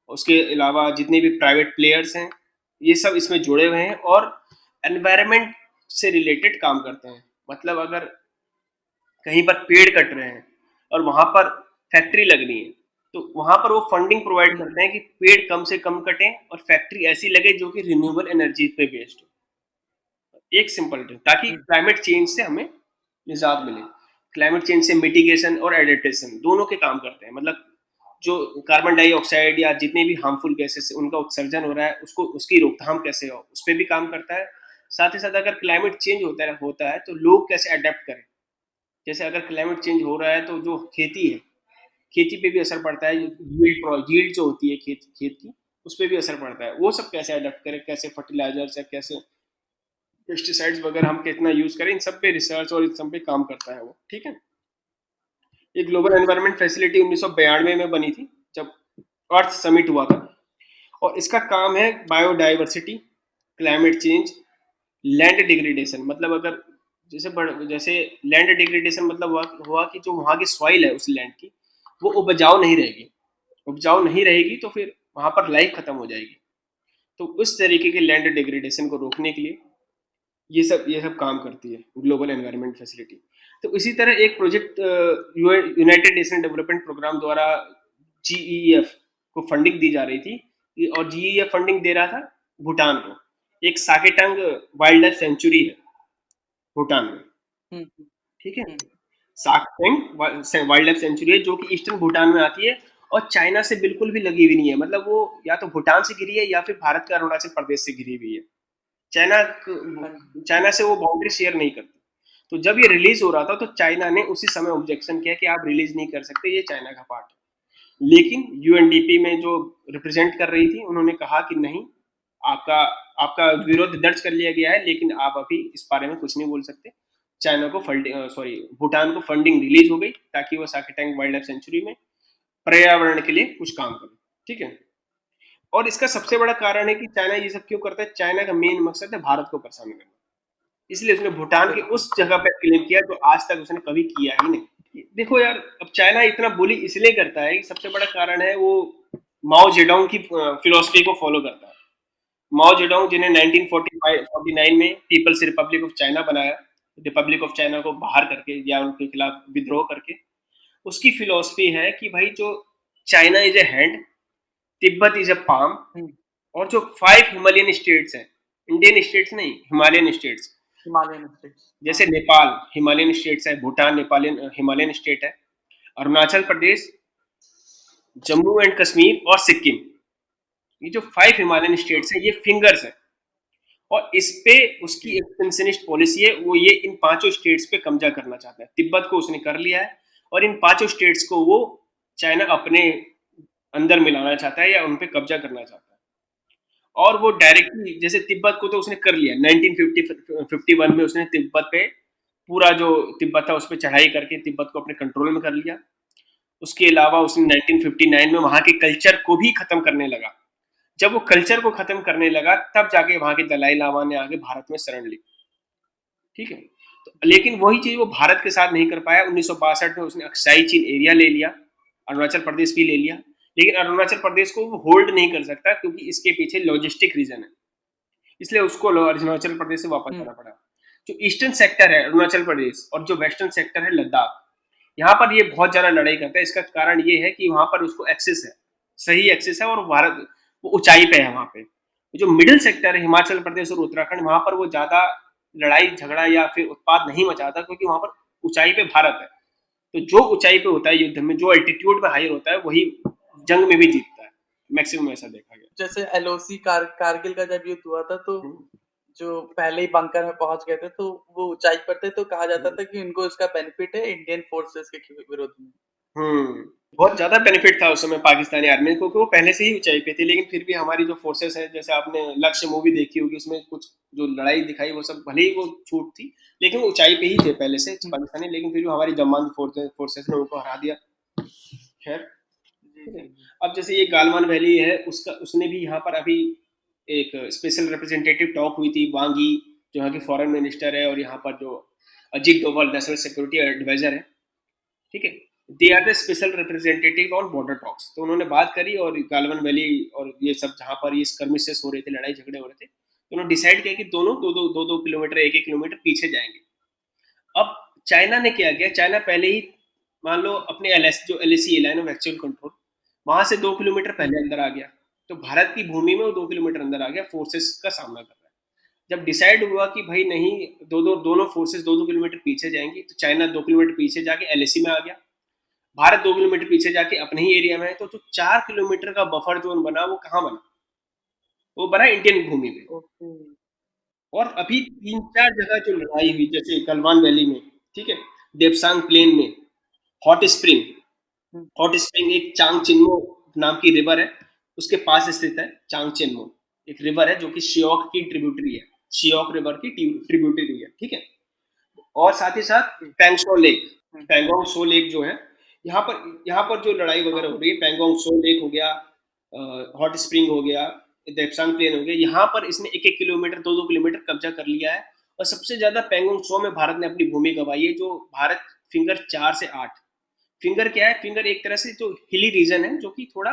उसके अलावा जितने भी प्राइवेट प्लेयर्स हैं, ये सब इसमें जुड़े हुए हैं और एनवायरनमेंट से रिलेटेड काम करते हैं। मतलब अगर कहीं पर पेड़ कट रहे हैं और वहां पर फैक्ट्री लगनी है, तो वहां पर वो फंडिंग प्रोवाइड करते हैं कि पेड़ कम से कम कटें और फैक्ट्री ऐसी लगे जो कि रिन्यूएबल एनर्जी पे बेस्ड हो। एक सिंपल ट्रिक, ताकि क्लाइमेट चेंज से हमें निजात मिले। क्लाइमेट चेंज से मिटिगेशन और एडेप्टेशन दोनों के काम करते हैं। मतलब जो कार्बन डाइऑक्साइड या जितने भी हार्मफुल गैसेस उनका उत्सर्जन हो रहा है, उसको उसकी रोकथाम कैसे हो, उस पर भी काम करता है। साथ ही साथ अगर क्लाइमेट चेंज होता है तो लोग कैसे अडेप्ट करें। जैसे अगर क्लाइमेट चेंज हो रहा है तो जो खेती है, खेती पे भी असर पड़ता है। यील्ड जो होती है खेत की, उस पर भी असर पड़ता है। वो सब कैसे अडेप्ट करें, कैसे फर्टिलाइजर्स या कैसे पेस्टिसाइड्स वगैरह हम कितना यूज करें, इन सब पे रिसर्च और इन सब पे काम करता है वो। ठीक है। ये ग्लोबल एनवायरनमेंट फैसिलिटी 1992 में बनी थी, जब अर्थ समिट हुआ था। और इसका काम है biodiversity, climate change, land degradation. मतलब अगर जैसे लैंड डिग्रेडेशन मतलब हुआ कि जो वहाँ की सॉइल है उस लैंड की, वो उपजाऊ नहीं रहेगी तो फिर वहां पर लाइफ खत्म हो जाएगी। तो उस तरीके के लैंड डिग्रेडेशन को रोकने के लिए ये सब काम करती है ग्लोबल एनवायरनमेंट फैसिलिटी। तो इसी तरह एक project united nation development programme द्वारा जीईएफ को फंडिंग दी जा रही थी, और जीईएफ फंडिंग दे रहा था भूटान को। एक साकेटंग वाइल्ड लाइफ सेंचुरी है भूटान में। ठीक है। साकेटंग वाइल्ड लाइफ सेंचुरी है जो कि ईस्टर्न भूटान में आती है और चाइना से बिल्कुल भी लगी हुई नहीं है। मतलब वो या तो भूटान से घिरी है या फिर भारत के अरुणाचल प्रदेश से घिरी हुई है। चाइना चाइना से वो बाउंड्री शेयर नहीं करती। तो जब ये रिलीज हो रहा था तो चाइना ने उसी समय ऑब्जेक्शन किया कि आप रिलीज नहीं कर सकते, ये चाइना का पार्ट है। लेकिन यूएनडीपी में जो रिप्रेजेंट कर रही थी उन्होंने कहा कि नहीं, आपका आपका विरोध दर्ज कर लिया गया है, लेकिन आप अभी इस बारे में कुछ नहीं बोल सकते। चाइना को भूटान को फंडिंग रिलीज हो गई ताकि वो साकेटैंग वाइल्ड लाइफ सेंचुरी में पर्यावरण के लिए कुछ काम करे। ठीक है। और इसका सबसे बड़ा कारण है कि चाइना ये सब क्यों करता है। चाइना का मेन मकसद है भारत को परेशान करना। इसलिए उसने भूटान के उस जगह पे क्लेम किया जो आज तक उसने कभी किया ही नहीं। देखो यार, अब चाइना इतना बुली इसलिए करता है कि सबसे बड़ा कारण है वो माओ जेडोंग की फिलोसफी को फॉलो करता है। माओ जेडोंग जिन्हें 1949 में पीपल्स रिपब्लिक ऑफ चाइना बनाया, रिपब्लिक ऑफ चाइना को बाहर करके या उनके खिलाफ विद्रोह करके, उसकी फिलोसफी है कि भाई जो China is a hand, Tibet is a palm, और जो 5 हिमालयन स्टेट्स हैं, इंडियन स्टेट्स नहीं, हिमालयन स्टेट्स, हिमालयन स्टेट्स, जैसे नेपाल हिमालयन स्टेट्स है, भूटान नेपालियन हिमालयन स्टेट है, अरुणाचल प्रदेश, जम्मू एंड कश्मीर और सिक्किम, ये जो 5 हिमालयन स्टेट्स है ये फिंगर्स है। और इस पे उसकी एक्सपेंशनिस्ट पॉलिसी है, वो ये इन 5 स्टेट्स पे कब्जा करना चाहता है। तिब्बत को उसने कर लिया है और इन 5 स्टेट्स को वो चाइना अपने अंदर मिलाना चाहता है या उन पे कब्जा करना चाहता है। और वो डायरेक्टली, जैसे तिब्बत को तो उसने कर लिया 1951 में, उसने तिब्बत पे पूरा जो तिब्बत था उस पर चढ़ाई करके तिब्बत को अपने कंट्रोल में कर लिया। उसके अलावा उसने 1959 में वहां के कल्चर को भी खत्म करने लगा। जब वो कल्चर को खत्म करने लगा तब जाके वहां के दलाई लामा ने आगे भारत में शरण ली, ठीक है। तो लेकिन वही चीज वो भारत के साथ नहीं कर पाया। 1962 में उसने अक्साई चीन एरिया ले लिया, अरुणाचल प्रदेश भी ले लिया, लेकिन अरुणाचल प्रदेश को वो होल्ड नहीं कर सकता क्योंकि इसके पीछे लॉजिस्टिक रीजन है, इसलिए उसको अरुणाचल प्रदेश से वापस जाना पड़ा। जो ईस्टर्न सेक्टर है अरुणाचल प्रदेश और जो वेस्टर्न सेक्टर है लद्दाख, यहाँ पर ये बहुत ज्यादा लड़ाई करता है। इसका कारण ये है कि वहां पर उसको एक्सेस है, सही एक्सेस है, और भारत वो ऊंचाई पे है वहां पे। जो मिडिल सेक्टर है हिमाचल प्रदेश और उत्तराखंड, वहां पर वो ज्यादा लड़ाई झगड़ा या फिर उत्पाद नहीं मचाता क्योंकि वहां पर ऊंचाई पे भारत है। तो जो ऊंचाई पे होता है युद्ध में, जो एल्टीट्यूड में हायर होता है, वही जंग में भी जीतता है, मैक्सिमम ऐसा देखा गया। जैसे एलओसी कारगिल का जब युद्ध हुआ था तो जो पहले ही बंकर में पहुंच गए थे तो वो ऊंचाई पर थे, तो कहा जाता था कि इनको इसका बेनिफिट है इंडियन फोर्सेस के विरोध में। बहुत ज्यादा बेनिफिट था उस समय पाकिस्तानी आर्मी को, क्योंकि वो पहले से ही ऊंचाई पे थी। लेकिन फिर भी हमारी जो फोर्सेस है, जैसे आपने लक्ष्य मूवी देखी होगी, उसमें कुछ जो लड़ाई दिखाई वो सब भले ही वो छूट थी, लेकिन वो ऊंचाई पे ही थे पहले से पाकिस्तानी। लेकिन फिर भी हमारी जमान फोर्सेस ने उनको हरा दिया। खैर, अब जैसे ये गालवान वैली है, उसका उसने भी यहाँ पर अभी एक स्पेशल रिप्रेजेंटेटिव टॉक हुई थी, वांगी जो यहाँ के फॉरेन मिनिस्टर है, और यहाँ पर जो Ajit Doval national security advisor है, ठीक है, they are the special representative on border talks. तो उन्होंने बात करी और गालवान वैली और ये सब जहाँ पर ये स्कर्मिशेस हो रहे थे, लड़ाई झगड़े हो रहे थे, तो उन्होंने डिसाइड किया कि दोनों दो किलोमीटर, एक किलोमीटर पीछे जाएंगे। अब चाइना ने क्या किया, चाइना पहले ही मान लो अपने जो LAC line of actual control, वहां से 2 किलोमीटर पहले अंदर आ गया। तो भारत की भूमि में वो 2 किलोमीटर अंदर आ गया, फोर्सेस का सामना कर रहा है। जब डिसाइड हुआ कि भाई नहीं, दोनों फोर्सेस 2 किलोमीटर पीछे जाएंगी, तो चाइना 2 किलोमीटर पीछे जाके LAC में आ गया, भारत 2 किलोमीटर पीछे जाके अपने ही एरिया में है। तो जो 4 किलोमीटर का बफर जोन बना, वो कहाँ बना? वो बना इंडियन भूमि में। और अभी 3-4 जगह जो लड़ाई हुई, जैसे गलवान वैली में, ठीक है, देवसांग प्लेन में, हॉट स्प्रिंग एक चांग चिन्मो नाम की रिवर है, उसके पास स्थित है चांग चिन्मो, एक रिवर है जो कि शियोक की ट्रिब्यूटरी है, शियोक रिवर की ट्रिब्यूटरी है, ठीक है। और साथ ही साथ पैंगोंग सो लेक जो है, यहाँ पर जो लड़ाई वगैरह हो रही है, पैंगोंग सो लेक हो गया, हॉट स्प्रिंग हो गया, देवसांग प्लेन हो गया, यहाँ पर इसने 1-1 किलोमीटर 2-2 किलोमीटर कब्जा कर लिया है। और सबसे ज्यादा पैंगोंग सो में भारत ने अपनी भूमि गंवाई है, जो भारत फिंगर 4 से 8, फिंगर क्या है, फिंगर एक तरह से जो हिली रीजन है, जो कि थोड़ा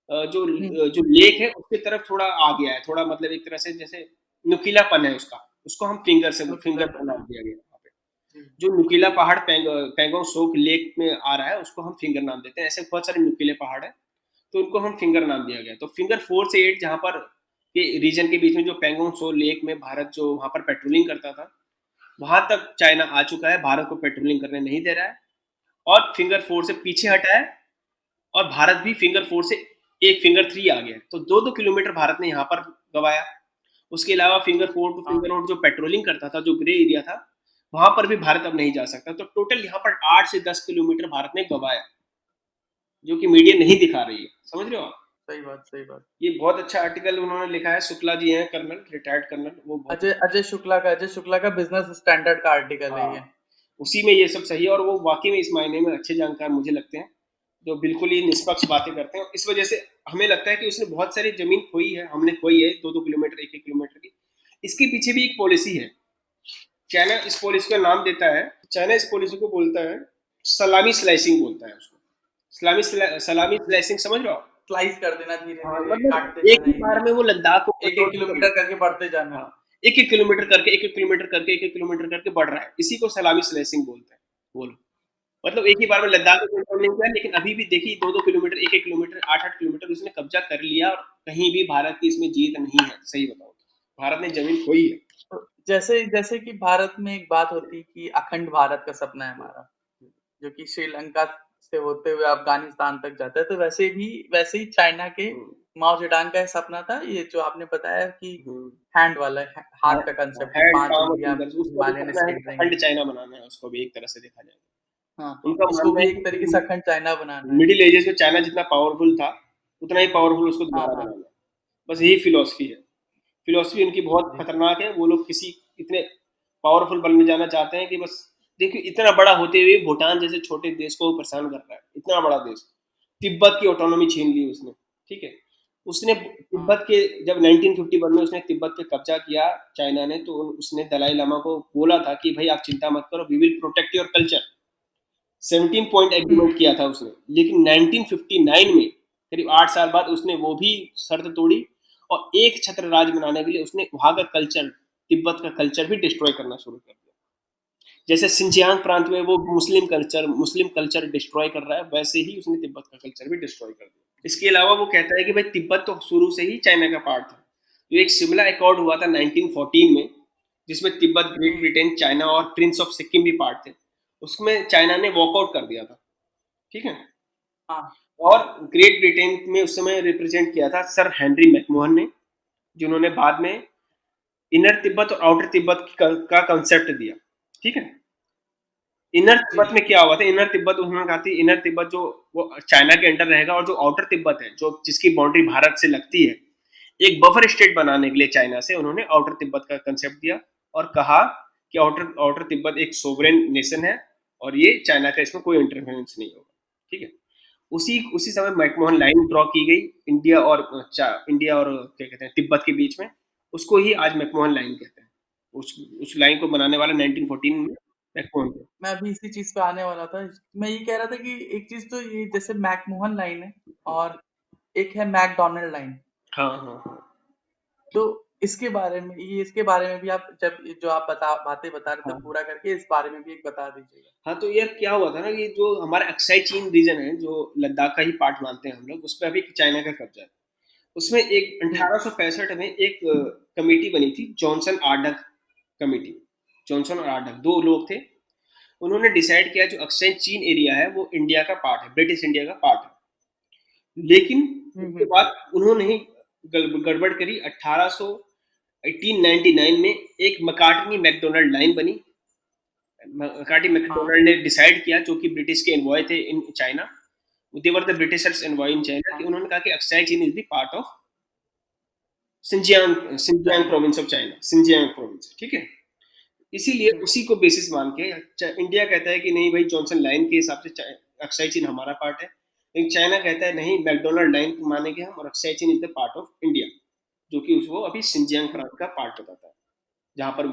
जो लेक है उसकी तरफ थोड़ा आ गया है, थोड़ा मतलब एक तरह से जैसे नुकीलापन है उसको हम फिंगर पर नाम दिया गया। वहाँ पे जो नुकीला पहाड़ पैंगोंग सो लेक में आ रहा है, उसको हम फिंगर नाम देते हैं। ऐसे बहुत सारे नुकीले पहाड़ है, तो उनको हम फिंगर नाम दिया गया। तो फिंगर 4 से 8 जहाँ पर के रीजन के बीच में जो पैंगोंग सो लेक में भारत जो वहां पर पेट्रोलिंग करता था, वहां तक चाइना आ चुका है, भारत को पेट्रोलिंग करने नहीं दे रहा है, और फिंगर 4 से पीछे हटा है, और भारत भी फिंगर 4 से एक फिंगर 3 आ गया। तो 2-2 किलोमीटर भारत ने यहाँ पर गवाया। उसके अलावा फिंगर 4 टू फिंगर 8 जो पेट्रोलिंग करता था, जो ग्रे एरिया था, वहां पर भी भारत अब नहीं जा सकता। तो टोटल यहाँ पर 8 से 10 किलोमीटर भारत ने गवाया, जो कि मीडिया नहीं दिखा रही है। समझ रहे हो आप? सही बात। ये बहुत अच्छा आर्टिकल उन्होंने लिखा है, शुक्ला जी हैं कर्नल, रिटायर्ड कर्नल, वो अजय शुक्ला का बिजनेस स्टैंडर्ड का आर्टिकल है ये। उसी में ये सब सही है, और वो वाकई में इस मायने में अच्छे जानकार मुझे लगते हैं, जो बिल्कुल ही निष्पक्ष बातें करते हैं। इस वजह से हमें लगता है कि उसने बहुत सारी जमीन खोई है, हमने खोई है 2-2 किलोमीटर 1-1 किलोमीटर की। इसके पीछे भी एक पॉलिसी है, चाइना इस पॉलिसी का नाम देता है, चाइना इस पॉलिसी को बोलता है सलामी स्लाइसिंग बोलता है उसको। सलामी स्लाइसिंग समझ रहे हो आप? स्लाइस कर देना धीरे हाँ, धीरे, मतलब काटते एक जाना ही बार में वो लद्दाख को एक कंट्रोल एक नहीं कर किलोमीटर रहा। करके बढ़ते जाना। हाँ, एक-एक किलोमीटर करके, एक-एक किलोमीटर करके, एक-एक किलोमीटर करके बढ़ रहा है। इसी को सलामी स्लाइसिंग बोलते हैं वो लोग। मतलब एक ही बार में लद्दाख को कंट्रोल नहीं किया, लेकिन अभी भी देखिए 2-2 किलोमीटर, 1-1 किलोमीटर, 8-8 किलोमीटर उसने कब्जा कर लिया और कहीं भी भारत की इसमें जीत नहीं है, सही बताऊँ तो। भारत ने जमीन खोई है। तो जैसे जैसे कि भारत में एक बात होती है कि अखंड भारत का सपना है हमारा, जो कि श्रीलंका से होते हुए अफगानिस्तान तक जाता है, तो वैसे ही चाइना के हुँ, माओ जेडांग का सपना था, ये जो आपने बताया कि हुँ। हैंड वाला हाथ का कंसेप्ट कि हैंड 5 पाम और उंगलियां फिंगर्स, उसका भी हिमालयन सपना है स्टेट कि रहेंगी। अखंड चाइना बनाना है उसको भी, एक तरह से देखा जाए। हाँ, उनका उसको मानना भी है एक तरीके से अखंड चाइना बनाना कि है। मिडिल एजेस में चाइना जितना पावरफुल था, उतना ही पावरफुल उसको हाँ, दोबारा हाँ। बनाना है। बस यही फिलॉसफी है। फिलॉसफी उनकी बहुत जी। खतरनाक है। वो लोग किसी इतने पावरफुल बनने जाना चाहते हैं कि बस देखिए इतना बड़ा होते हुए भूटान जैसे छोटे देश को वो परेशान कर रहा है। इतना बड़ा देश, तिब्बत की ऑटोनॉमी छीन ली उसने, ठीक है? उसने हाँ। तिब्बत के जब 1951 में उसने तिब्बत पे कब्जा किया चाइना ने, तो उसने दलाई लामा को बोला था कि भाई आप चिंता मत करो, we will protect your culture. 17 point हुँ। एग्रीमेंट किया था उसने, लेकिन 1959 में करीब 8 साल बाद उसने वो भी शर्त तोड़ी और एक छत्र राज बनाने के लिए उसने वहां का कल्चर, तिब्बत का कल्चर भी डिस्ट्रॉय करना शुरू कर दिया। जैसे सिंजियांग प्रांत में वो मुस्लिम कल्चर डिस्ट्रॉय कर रहा है, वैसे ही उसने तिब्बत का कल्चर भी डिस्ट्रॉय कर दिया। इसके अलावा वो कहता है कि भाई तिब्बत तो शुरू से ही चाइना का पार्ट था। जो एक शिमला अकॉर्ड हुआ था 1914 में, जिसमें तिब्बत, ग्रेट हुँ। ब्रिटेन, चाइना और प्रिंस ऑफ सिक्किम भी पार्ट थे, उसमें चाइना ने वॉकआउट कर दिया था, ठीक है? हाँ, और हाँ। ग्रेट ब्रिटेन में उस समय रिप्रेजेंट किया था सर हेनरी मैकमोहन ने, जिन्होंने बाद में इनर तिब्बत और आउटर तिब्बत का कंसेप्ट दिया, ठीक है? इनर जी। तिब्बत में क्या हुआ था, इनर तिब्बत उन्होंने कहा थी इनर तिब्बत जो वो चाइना के अंडर रहेगा, और जो आउटर तिब्बत है जो जिसकी बाउंड्री भारत से लगती है, एक बफर स्टेट बनाने के लिए चाइना से उन्होंने आउटर तिब्बत का कंसेप्ट दिया और कहा कि आउटर आउटर तिब्बत एक सोवरेन नेशन है और ये चाइना का इसमें कोई इंटरफेरेंस नहीं होगा, ठीक है? उसी उसी समय मैकमोहन जी। लाइन ड्रॉ की गई इंडिया और क्या कहते हैं तिब्बत के बीच में, उसको ही आज मैकमोहन लाइन कहते हैं। उस लाइन को बनाने वाला 1914 में मैकमोहन थे। मैं अभी इसी चीज़ पे आने वाला था। मैं ये कह रहा था कि एक चीज़ तो ये जैसे मैकमोहन लाइन है और एक है मैकडॉनल्ड लाइन। हाँ, हाँ, हाँ। तो इसके बारे में भी आप जब जो आप बातें बता रहे थे हाँ, पूरा करके इस बारे में भी एक बता दीजिएगा। हाँ, तो यार क्या हुआ था ना कि जो हमारा अक्साई चीन रीजन है, जो लद्दाख का ही पार्ट मानते हैं हम लोग, उस पे अभी चाइना का कब्जा है। उसमें एक हुँ। 1865 में एक कमेटी बनी थी, जॉनसन आर्डक कमेटी। जॉनसन और आर्डक 2 लोग थे। उन्होंने डिसाइड किया जो अक्साई चीन एरिया है वो इंडिया का पार्ट है, ब्रिटिश इंडिया का पार्ट है। लेकिन हुँ, उसके हुँ। बाद उन्होंने ही गड़बड़ करी। 1899 में एक मकार्टनी मैकडोनल्ड लाइन बनी। मकार्टनी हाँ, मैकडोनल्ड ने डिसाइड किया, जो कि ब्रिटिश के एनवॉय थे in China, they were the Britishers envoy in China, कि हाँ। उन्होंने कहा कि अक्साई चीन is the part of Xinjiang China. Province of China, Xinjiang province, ठीक है? इसीलिए हुँ। उसी को बेसिस मान के इंडिया कहता है कि नहीं भाई, जॉनसन लाइन के हिसाब से अक्साई चीन हमारा पार्ट है, लेकिन चाइना कहता है नहीं, मैकडोनल्ड लाइन को मानेंगे हम और अक्साई चीन is the part of India, जो कि उसको अभी सिंजियांग हुँ। प्रांत का पार्ट बताता है, जहाँ पर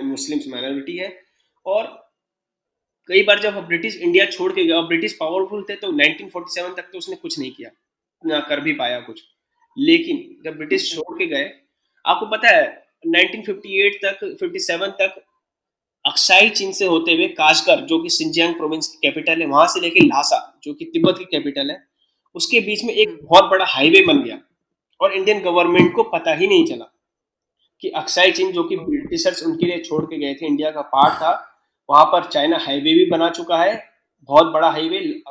मुस्लिम्स माइनॉरिटी है। और कई बार जब ब्रिटिश इंडिया छोड़ के गया और ब्रिटिश पावरफुल थे, तो 1947 तक तो उसने कुछ नहीं किया, ना कर भी पाया कुछ। लेकिन जब ब्रिटिश हुँ। छोड़ के गए, आपको पता है 1958 तक 57 तक अक्साई चीन से होते हुए काशगर, जो कि सिंजियांग प्रोविंस की कैपिटल है, वहां से लेके ल्हासा, जो कि तिब्बत की कैपिटल है, उसके बीच में एक हुँ। बहुत बड़ा हाईवे बन गया और इंडियन गवर्नमेंट को पता ही नहीं चला कि अक्साई चीन, जो कि ओके। ब्रिटिशर्स उनके लिए छोड़ के गए थे, इंडिया का पार्ट था, वहां पर चाइना हाईवे भी बना चुका है, बहुत बड़ा हाईवे,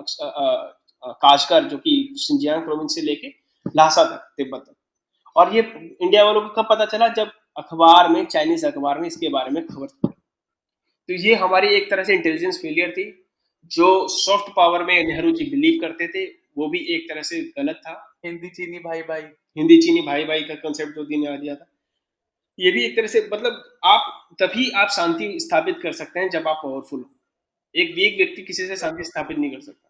काशगर, जो कि सिंजियांग प्रोविंस से लेके ल्हासा तक, तिब्बत तक। और ये इंडिया वालों को कब पता चला? जब अखबार में, चाइनीज अखबार में इसके बारे में खबर थी। तो ये हमारी एक तरह से इंटेलिजेंस फेलियर थी। जो सॉफ्ट पावर में नेहरू जी बिलीव करते थे, वो भी एक तरह से गलत था। हिंदी चीनी भाई-भाई। हिंदी चीनी भाई भाई का कंसेप्ट जो दिया था, ये भी एक तरह से, मतलब आप तभी आप शांति स्थापित कर सकते हैं जब आप पावरफुल हो। एक वीक व्यक्ति किसी से शांति स्थापित नहीं कर सकता।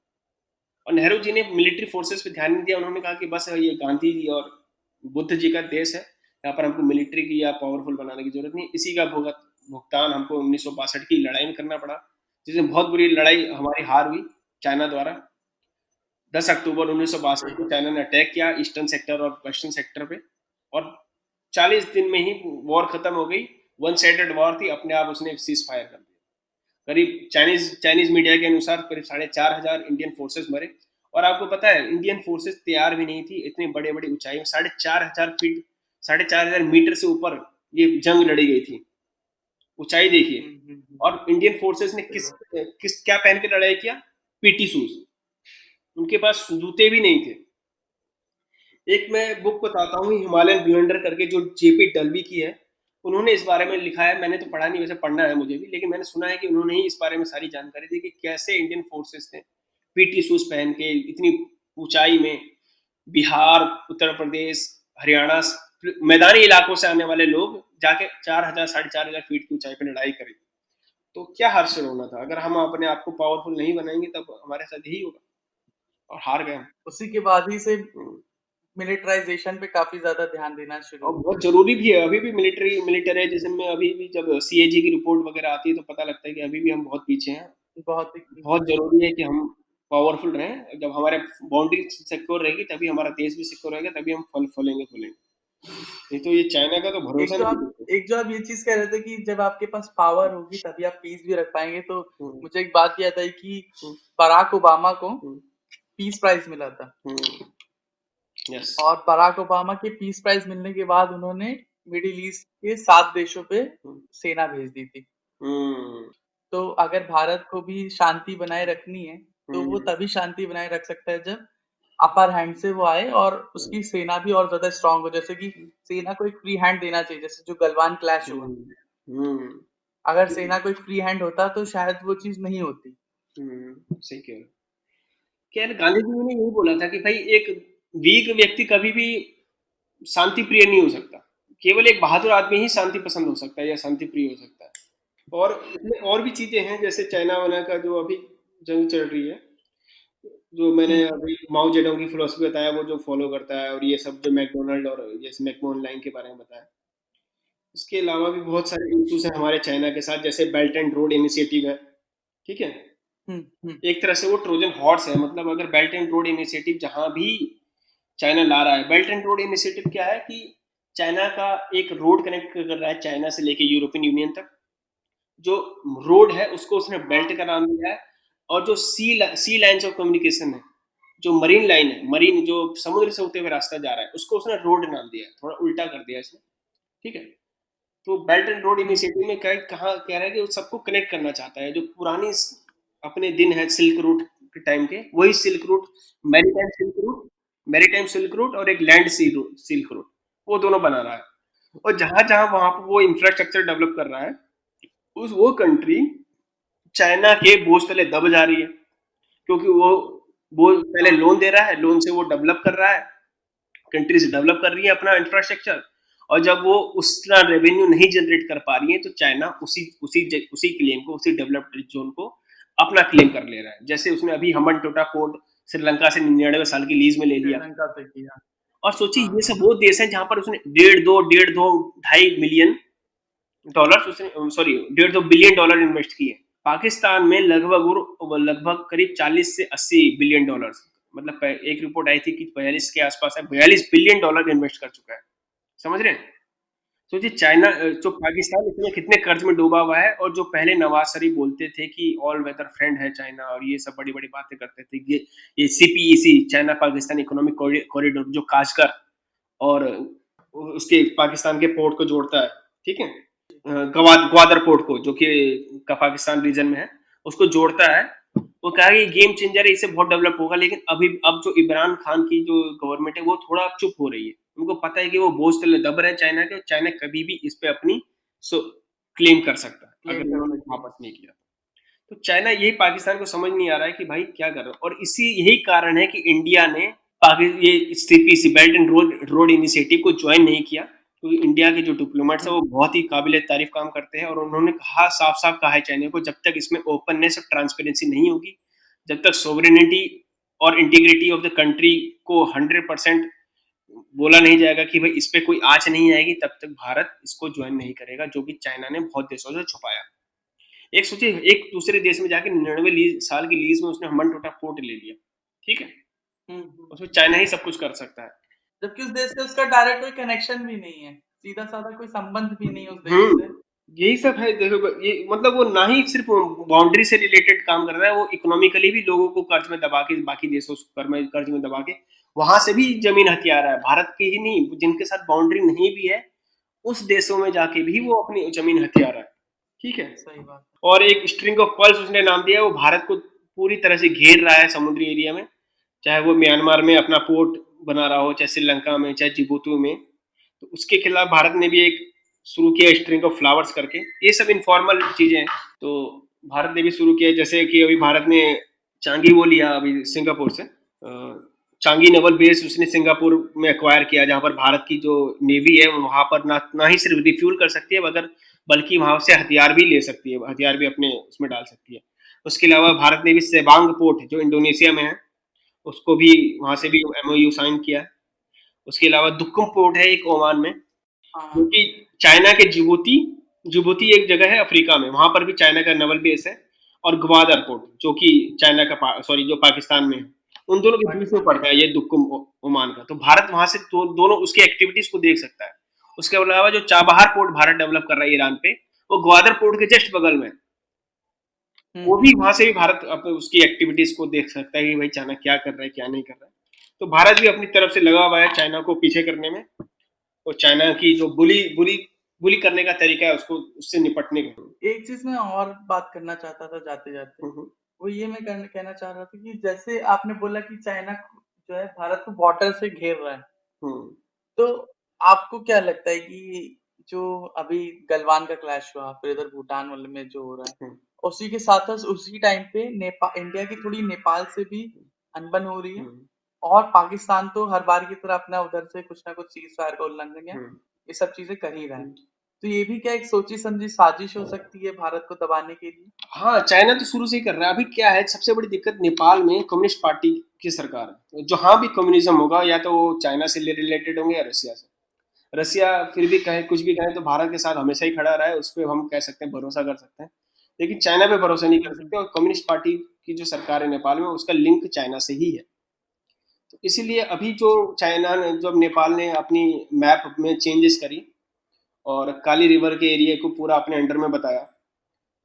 और नेहरू जी ने मिलिट्री फोर्सेस पे ध्यान नहीं दिया। उन्होंने कहा कि बस ये गांधी जी और बुद्ध जी का देश है, यहाँ पर हमको मिलिट्री की या पावरफुल बनाने की जरूरत नहीं, इसी का भुगतान हमको 1962 की लड़ाई में करना पड़ा, जिसमें बहुत बुरी लड़ाई हमारी हार हुई चाइना द्वारा। 10 अक्टूबर 1962 को चाइना ने अटैक किया ईस्टर्न सेक्टर और वेस्टर्न सेक्टर पे, और 40 दिन में ही वॉर खत्म हो गई। वन साइडेड वॉर थी, अपने आप उसने सीज फायर कर दिया। करीब चाइनीज मीडिया के अनुसार करीब 4,500 इंडियन फोर्सेस मरे। और आपको पता है इंडियन फोर्सेस तैयार भी नहीं थी इतनी बड़े बड़ी ऊंचाई में, 4,500 फीट 4,500 मीटर से ऊपर ये जंग लड़ी गई थी। ऊंचाई देखिए। और इंडियन फोर्सेस ने किस क्या पहन के लड़ाई किया? PT shoes. उनके पास जूते भी नहीं थे। एक मैं बुक बताता हूँ हिमालयन ब्लेंडर करके, जो जेपी डल्बी की है। उन्होंने इस बारे में लिखा है, मैंने तो पढ़ा नहीं, वैसे पढ़ना है मुझे भी, लेकिन मैंने सुना है कि उन्होंने ही इस बारे में सारी जानकारी दी कि कैसे इंडियन फोर्सेस ने पीटी शूज पहन के इतनी ऊंचाई में बिहार, उत्तर प्रदेश, हरियाणा, मैदानी इलाकों से आने वाले लोग जाके 4,000 4,500 फीट की ऊंचाई पर लड़ाई करी। तो क्या हर्ष होना था? अगर हम अपने आप को पावरफुल नहीं बनाएंगे तब हमारे साथ यही होगा, और हार गए। उसी के बाद ही से मिलिटराइजेशन पे काफी ज्यादा ध्यान देना शुरू और बहुत जरूरी भी है। अभी भी मिलिटराइजेशन में अभी भी जब सीएजी की रिपोर्ट वगैरह आती है तो पता लगता है कि अभी भी हम बहुत पीछे हैं। बहुत जरूरी है कि हम पावरफुल रहें। जब हमारे बाउंड्री सिक्योर रहेगी तभी हमारा देश भी सिक्योर रहेगा, तभी हम फलेंगे। नहीं तो ये चाइना का तो भरोसा नहीं। एक जो आप ये चीज कह रहे थे कि जब आपके पास पावर होगी तभी आप पीस भी रख पाएंगे, तो मुझे एक बात याद आई कि बराक ओबामा को पीस प्राइज मिला था। Yes. और बराक ओबामा के पीस प्राइज मिलने के बाद उन्होंने मिडिल ईस्ट के 7 देशों पे सेना भेज दी थी। तो अगर भारत को भी शांति बनाए रखनी है तो वो तभी शांति बनाए रख सकता है जब अपर हैंड से वो आए और उसकी सेना भी और ज्यादा स्ट्रांग हो। जैसे कि सेना को एक फ्री हैंड देना चाहिए, जैसे जो गलवान क्लैश हुआ। अगर सेना को एक फ्री हैंड होता तो शायद वो चीज नहीं होती। सही कह रहे। क्या गांधी जी ने यही बोला था कि भाई एक वीक व्यक्ति कभी भी शांति प्रिय नहीं हो सकता, केवल एक बहादुर आदमी ही शांति पसंद हो सकता है या शांति प्रिय हो सकता है। और इसमें और भी चीजें हैं, जैसे चाइना वाला का जो अभी जंग चल रही है, जो मैंने अभी माओ जेडोंग की फिलोसफी बताया वो जो फॉलो करता है, और ये सब जो मैकडोनल्ड और जैसे मैकमोहन लाइन के बारे में बताया। इसके अलावा भी बहुत सारे इश्यूज हैं हमारे चाइना के साथ, जैसे बेल्ट एंड रोड इनिशिएटिव है, ठीक है। एक तरह से वो ट्रोजन हॉर्स है। मतलब अगर बेल्ट एंड रोड इनिशिएटिव जहां भी चाइना ला रहा है, बेल्ट एंड रोड इनिशिएटिव क्या है कि चाइना का एक रोड कनेक्ट कर रहा है चाइना से लेके यूरोपियन यूनियन तक। जो रोड है उसको उसने बेल्ट का नाम दिया है, और जो सी लाइन्स ऑफ कम्युनिकेशन है, जो मरीन लाइन है, मरीन जो समुद्र से होते हुए रास्ता जा रहा है, उसको उसने रोड नाम दिया है। थोड़ा उल्टा कर दिया इसने, ठीक है। तो बेल्ट एंड रोड इनिशिएटिव में कहा कह रहा है कि वो सबको कनेक्ट करना चाहता है। जो पुरानी अपने दिन है सिल्क रूट के टाइम के, वही silk route, maritime silk route और एक लैंड सिल्क रूट, वो दोनों बना रहा है। और जहां जहां वहां पर वो इंफ्रास्ट्रक्चर डेवलप कर रहा है, वो कंट्री चाइना के बोझ तले दब जा रही है, क्योंकि वो पहले लोन दे रहा है, लोन से वो डेवलप कर रहा है, कंट्रीज डेवलप कर रही है अपना इंफ्रास्ट्रक्चर। और जब वो उस तरह रेवेन्यू नहीं जनरेट कर पा रही है तो चाइना उसी क्लेम को, उसी डेवलप्ड जोन को अपना क्लेम कर ले रहा है। जैसे उसने अभी हम्बनटोटा पोर्ट श्रीलंका से 99 साल की लीज में ले लिया। और सोचिए ये सब वो देश है जहां पर उसने 1.5 बिलियन डॉलर इन्वेस्ट किए। पाकिस्तान में लगभग करीब 40 से 80 बिलियन डॉलर, मतलब एक रिपोर्ट आई थी कि 42 के आसपास है, 42 बिलियन डॉलर इन्वेस्ट कर चुका है। समझ रहे हैं? सोचिए चाइना जो पाकिस्तान इसमें कितने कर्ज में डूबा हुआ है, और जो पहले नवाज शरीफ बोलते थे कि ऑल वेदर फ्रेंड है चाइना, और ये सब बड़ी बड़ी बातें करते थे, ये CPEC China Pakistan economic corridor जो काशगर और उसके पाकिस्तान के पोर्ट को जोड़ता है, ठीक है, ग्वादर पोर्ट को, जो कि पाकिस्तान रीजन में है, उसको जोड़ता है। वो कहा कि गेम चेंजर है, इससे बहुत डेवलप होगा। लेकिन अब जो इमरान खान की जो गवर्नमेंट है वो थोड़ा चुप हो रही है। उनको पता है कि वो बोझ तले दब रहे हैं चाइना के, चाइना कभी भी इस पे अपनी क्लेम कर सकता है अगर उन्होंने वापस नहीं किया। तो चाइना यही पाकिस्तान को समझ नहीं आ रहा है कि भाई क्या कर रहा है। और यही कारण है कि इंडिया ने ये CPC belt and road initiative को ज्वाइन नहीं किया, क्योंकि इंडिया के जो डिप्लोमेट्स है वो बहुत ही काबिल तारीफ काम करते हैं। और उन्होंने साफ साफ कहा है चाइना को, जब तक इसमें ओपननेस और ट्रांसपेरेंसी नहीं होगी, जब तक सोवरेनिटी और इंटीग्रिटी ऑफ द कंट्री को 100% बोला नहीं जाएगा कि भाई इस पे कोई आंच नहीं आएगी, तब तक भारत इसको ज्वाइन नहीं करेगा, जो कि चाइना ने बहुत देशों से छुपाया। एक सोचिए, एक दूसरे देश में जाके 99 साल की लीज में उसने हम्बनटोटा पोर्ट ले लिया, ठीक है, उसमें चाइना ही सब कुछ कर सकता है। जबकि उस देश से उसका डायरेक्ट कोई कनेक्शन भी नहीं है, सीधा साधा कोई संबंध भी नहीं है उस देश से। यही सब है, देखो ये मतलब वो ना ही सिर्फ बाउंड्री से रिलेटेड काम कर रहा है, वो इकोनॉमिकली भी लोगों को कर्ज में दबा के, बाकी देशों को कर्ज में दबा के वहां से भी जमीन हथिया रहा है। भारत की ही नहीं, जिनके साथ बाउंड्री नहीं भी है उस देशों में जाके भी वो अपनी जमीन हथिया रहा है, ठीक है। सही बात। और एक स्ट्रिंग ऑफ पर्ल्स उसने नाम दिया, वो भारत को पूरी तरह से घेर रहा है समुद्री एरिया में, चाहे वो म्यांमार में अपना पोर्ट बना रहा हो, चाहे श्रीलंका में, चाहे जिबूती में। तो उसके खिलाफ भारत ने भी एक शुरू किया स्ट्रिंग ऑफ फ्लावर्स करके। ये सब इनफॉर्मल चीजें हैं, तो भारत ने भी शुरू किया। जैसे कि अभी भारत ने चांगी वो लिया अभी सिंगापुर से, चांगी नेवल बेस उसने सिंगापुर में एक्वायर किया, जहां पर भारत की जो नेवी है वहां पर ना ही सिर्फ रिफ्यूल कर सकती है, मगर बल्कि वहां से हथियार भी ले सकती है, हथियार भी अपने उसमें डाल सकती है। उसके अलावा भारत ने भी सेबांग पोर्ट जो इंडोनेशिया में है उसको भी, वहां से भी एमओयू साइन किया है। उसके अलावा दुक्कम पोर्ट है एक ओमान में, जो कि चाइना के जिबूती, जिबूती एक जगह है अफ्रीका में, वहां पर भी चाइना का नेवल बेस है। और ग्वादर पोर्ट जो कि चाइना का सॉरी जो पाकिस्तान में है, उन दोनों के बीच में पड़ता है ये दुक्कम ओमान का। तो भारत वहां से दोनों उसकी एक्टिविटीज को देख सकता है। उसके अलावा जो चाबहार पोर्ट भारत डेवलप कर रहा है ईरान पे, वो ग्वादर पोर्ट के जस्ट बगल में, वो भी वहां से भी भारत अपने उसकी एक्टिविटीज को देख सकता है कि भाई चाइना क्या कर रहा है क्या नहीं कर रहा है। तो भारत भी अपनी तरफ से लगा हुआ है चाइना को पीछे करने में, और चाइना की जो बुली करने का तरीका है उसको, उससे निपटने का। एक चीज मैं और बात करना चाहता था जाते जाते, वो ये मैं कहना चाह रहा था कि जैसे आपने बोला कि चाइना जो है भारत को बॉर्डर से घेर रहा है, तो आपको क्या लगता है कि जो अभी गलवान का क्लैश हुआ, फिर इधर भूटान वाले में जो हो रहा है, उसी के साथ साथ उसी टाइम पे इंडिया की थोड़ी नेपाल से भी अनबन हो रही है, और पाकिस्तान तो हर बार की तरह अपना उधर से कुछ ना कुछ सीज फायर का उल्लंघन या ये सब चीजें कर ही रहा है। तो ये भी क्या एक सोची समझी साजिश हो सकती है भारत को दबाने के लिए? हाँ, चाइना तो शुरू से ही कर रहा है। अभी क्या है, सबसे बड़ी दिक्कत नेपाल में कम्युनिस्ट पार्टी की सरकार है। जहाँ भी कम्युनिज्म होगा या तो वो चाइना से रिलेटेड होंगे या रसिया से। रसिया फिर भी कहे कुछ भी कहें तो भारत के साथ हमेशा ही खड़ा रहा है, उस पर हम कह सकते हैं भरोसा कर सकते हैं। लेकिन चाइना पे भरोसा नहीं कर सकते, और कम्युनिस्ट पार्टी की जो सरकार है नेपाल में उसका लिंक चाइना से ही है। तो इसीलिए अभी जो चाइना ने, जब नेपाल ने अपनी मैप में चेंजेस करी और काली रिवर के एरिया को पूरा अपने अंडर में बताया,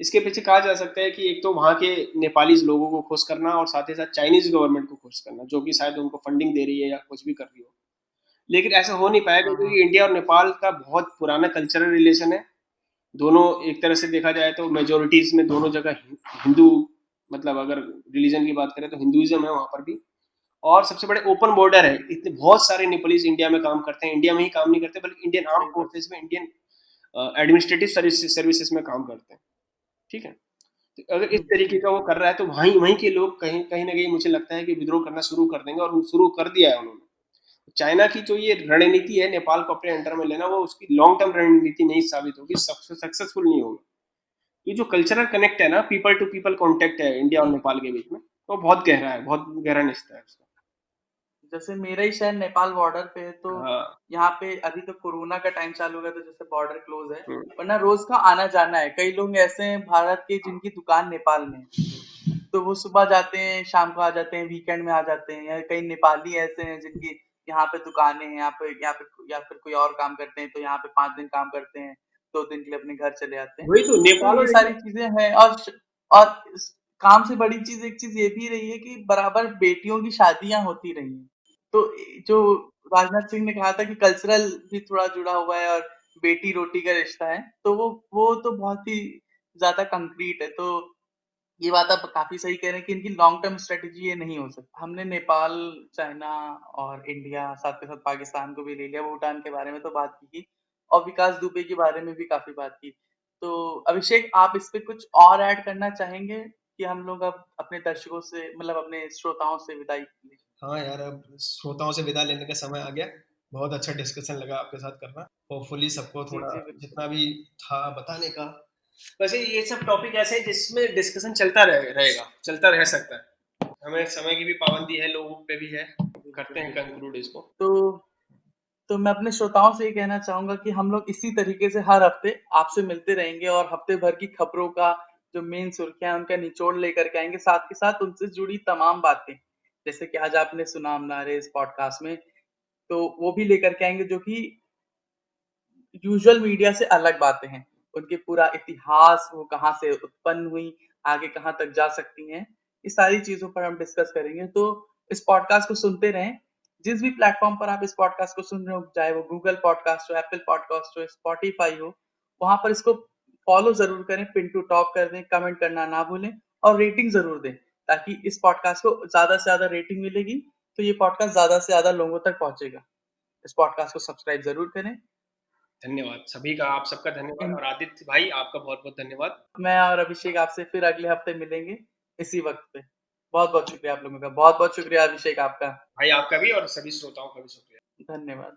इसके पीछे कहा जा सकता है कि एक तो वहाँ के नेपाली लोगों को खुश करना, और साथ ही साथ चाइनीज गवर्नमेंट को खुश करना, जो कि शायद उनको फंडिंग दे रही है या कुछ भी कर रही हो। लेकिन ऐसा हो नहीं पाएगा क्योंकि इंडिया और नेपाल का बहुत पुराना कल्चरल रिलेशन है। दोनों एक तरह से देखा जाए तो मेजोरिटीज में दोनों जगह हिंदू, मतलब अगर रिलीजन की बात करें तो हिंदुइज्म है वहाँ पर भी। और सबसे बड़े ओपन बॉर्डर है, इतने बहुत सारे नेपालीज इंडिया में काम करते हैं, इंडिया में ही काम नहीं करते बल्कि इंडियन आर्म फोर्सेज में, इंडियन एडमिनिस्ट्रेटिव सर्विसेज में काम करते हैं, ठीक है। तो अगर इस तरीके का वो कर रहा है तो वहीं वहीं के लोग कहीं कहीं ना कहीं मुझे लगता है कि विद्रोह करना शुरू कर देंगे, और शुरू कर दिया है उन्होंने। चाइना की जो ये रणनीति है नेपाल को अपने अंडर में लेना, वो उसकी लॉन्ग टर्म रणनीति नहीं साबित होगी, सक्सेसफुल नहीं होगी। ये जो कल्चरल कनेक्ट है ना, पीपल टू पीपल कॉन्टेक्ट है इंडिया और नेपाल के बीच में, वो बहुत गहरा है, बहुत गहरा रिश्ता है उसका। जैसे मेरा ही शहर नेपाल बॉर्डर पे है, तो यहाँ पे अभी तो कोरोना का टाइम चालू होगा तो जैसे बॉर्डर क्लोज है, वरना रोज का आना जाना है। कई लोग ऐसे हैं भारत के जिनकी दुकान नेपाल में, तो वो सुबह जाते हैं शाम को आ जाते हैं, वीकेंड में आ जाते हैं। या कई नेपाली ऐसे हैं जिनकी यहाँ पे दुकानें हैं, यहाँ पे या फिर कोई और काम करते हैं, तो यहाँ पे 5 दिन काम करते हैं, 2 दिन के लिए अपने घर चले आते हैं। वही तो नेपाल तो ये और सारी चीजें हैं। और काम से बड़ी चीज एक चीज ये भी रही है कि बराबर बेटियों की शादियां होती रही हैं। तो जो राजनाथ सिंह ने कहा था कि कल्चरल भी थोड़ा जुड़ा हुआ है और बेटी रोटी का रिश्ता है, तो वो तो बहुत ही ज्यादा कंक्रीट है। तो ये बात आप काफी सही कह रहे हैं कि इनकी लॉन्ग टर्म स्ट्रेटेजी ये नहीं हो सकती। हमने नेपाल, चाइना और इंडिया, साथ के साथ पाकिस्तान को भी ले लिया, भूटान के बारे में तो बात की और विकास दुबे के बारे में भी काफी बात की। तो अभिषेक, आप इस पे कुछ और ऐड करना चाहेंगे कि हम लोग अब अपने दर्शकों से, मतलब अपने श्रोताओं से विदाई लें? हाँ यार, अब श्रोताओं से विदा लेने का समय आ गया। बहुत अच्छा डिस्कशन लगा आपके साथ करना। होपफुली सबको जी थोड़ा जी बिल्कुल। जितना भी था बताने का। वैसे ये सब टॉपिक ऐसे हैं जिसमें डिस्कशन चलता रहेगा, चलता रह सकता है। हमें समय की भी पाबंदी है, लोगों पे भी है। करते हैं कंक्लूड इसको। तो तो मैं अपने श्रोताओं से ये कहना चाहूंगा कि हम लोग इसी तरीके से हर हफ्ते आपसे मिलते रहेंगे और हफ्ते भर की खबरों का जो मेन सुर्खियां हैं, उनका निचोड़ लेकर के आएंगे, साथ के साथ उनसे जुड़ी तमाम बातें, जैसे कि आज आपने सुना हमारे इस पॉडकास्ट में, तो वो भी लेकर के आएंगे, जो कि यूजुअल मीडिया से अलग बातें हैं। उनके पूरा इतिहास, वो कहाँ से उत्पन्न हुई, आगे कहाँ तक जा सकती हैं, इस सारी चीजों पर हम डिस्कस करेंगे। तो इस पॉडकास्ट को सुनते रहें। जिस भी प्लेटफॉर्म पर आप इस पॉडकास्ट को सुन रहे हो, चाहे वो गूगल पॉडकास्ट हो, एप्पल पॉडकास्ट हो, स्पॉटिफाई हो, वहां पर इसको फॉलो जरूर करें, पिन टू टॉप कर दें, कमेंट करना ना भूलें और रेटिंग जरूर दें, ताकि इस पॉडकास्ट को ज्यादा से ज्यादा रेटिंग मिलेगी तो ये पॉडकास्ट ज्यादा से ज्यादा लोगों तक पहुंचेगा। इस पॉडकास्ट को सब्सक्राइब जरूर करें। धन्यवाद सभी का, आप सबका धन्यवाद, और आदित्य भाई आपका बहुत बहुत धन्यवाद। मैं और अभिषेक आपसे फिर अगले हफ्ते मिलेंगे इसी वक्त पे। बहुत बहुत शुक्रिया आप लोगों का, बहुत बहुत शुक्रिया अभिषेक आपका। भाई आपका भी और सभी श्रोताओं का भी शुक्रिया। धन्यवाद।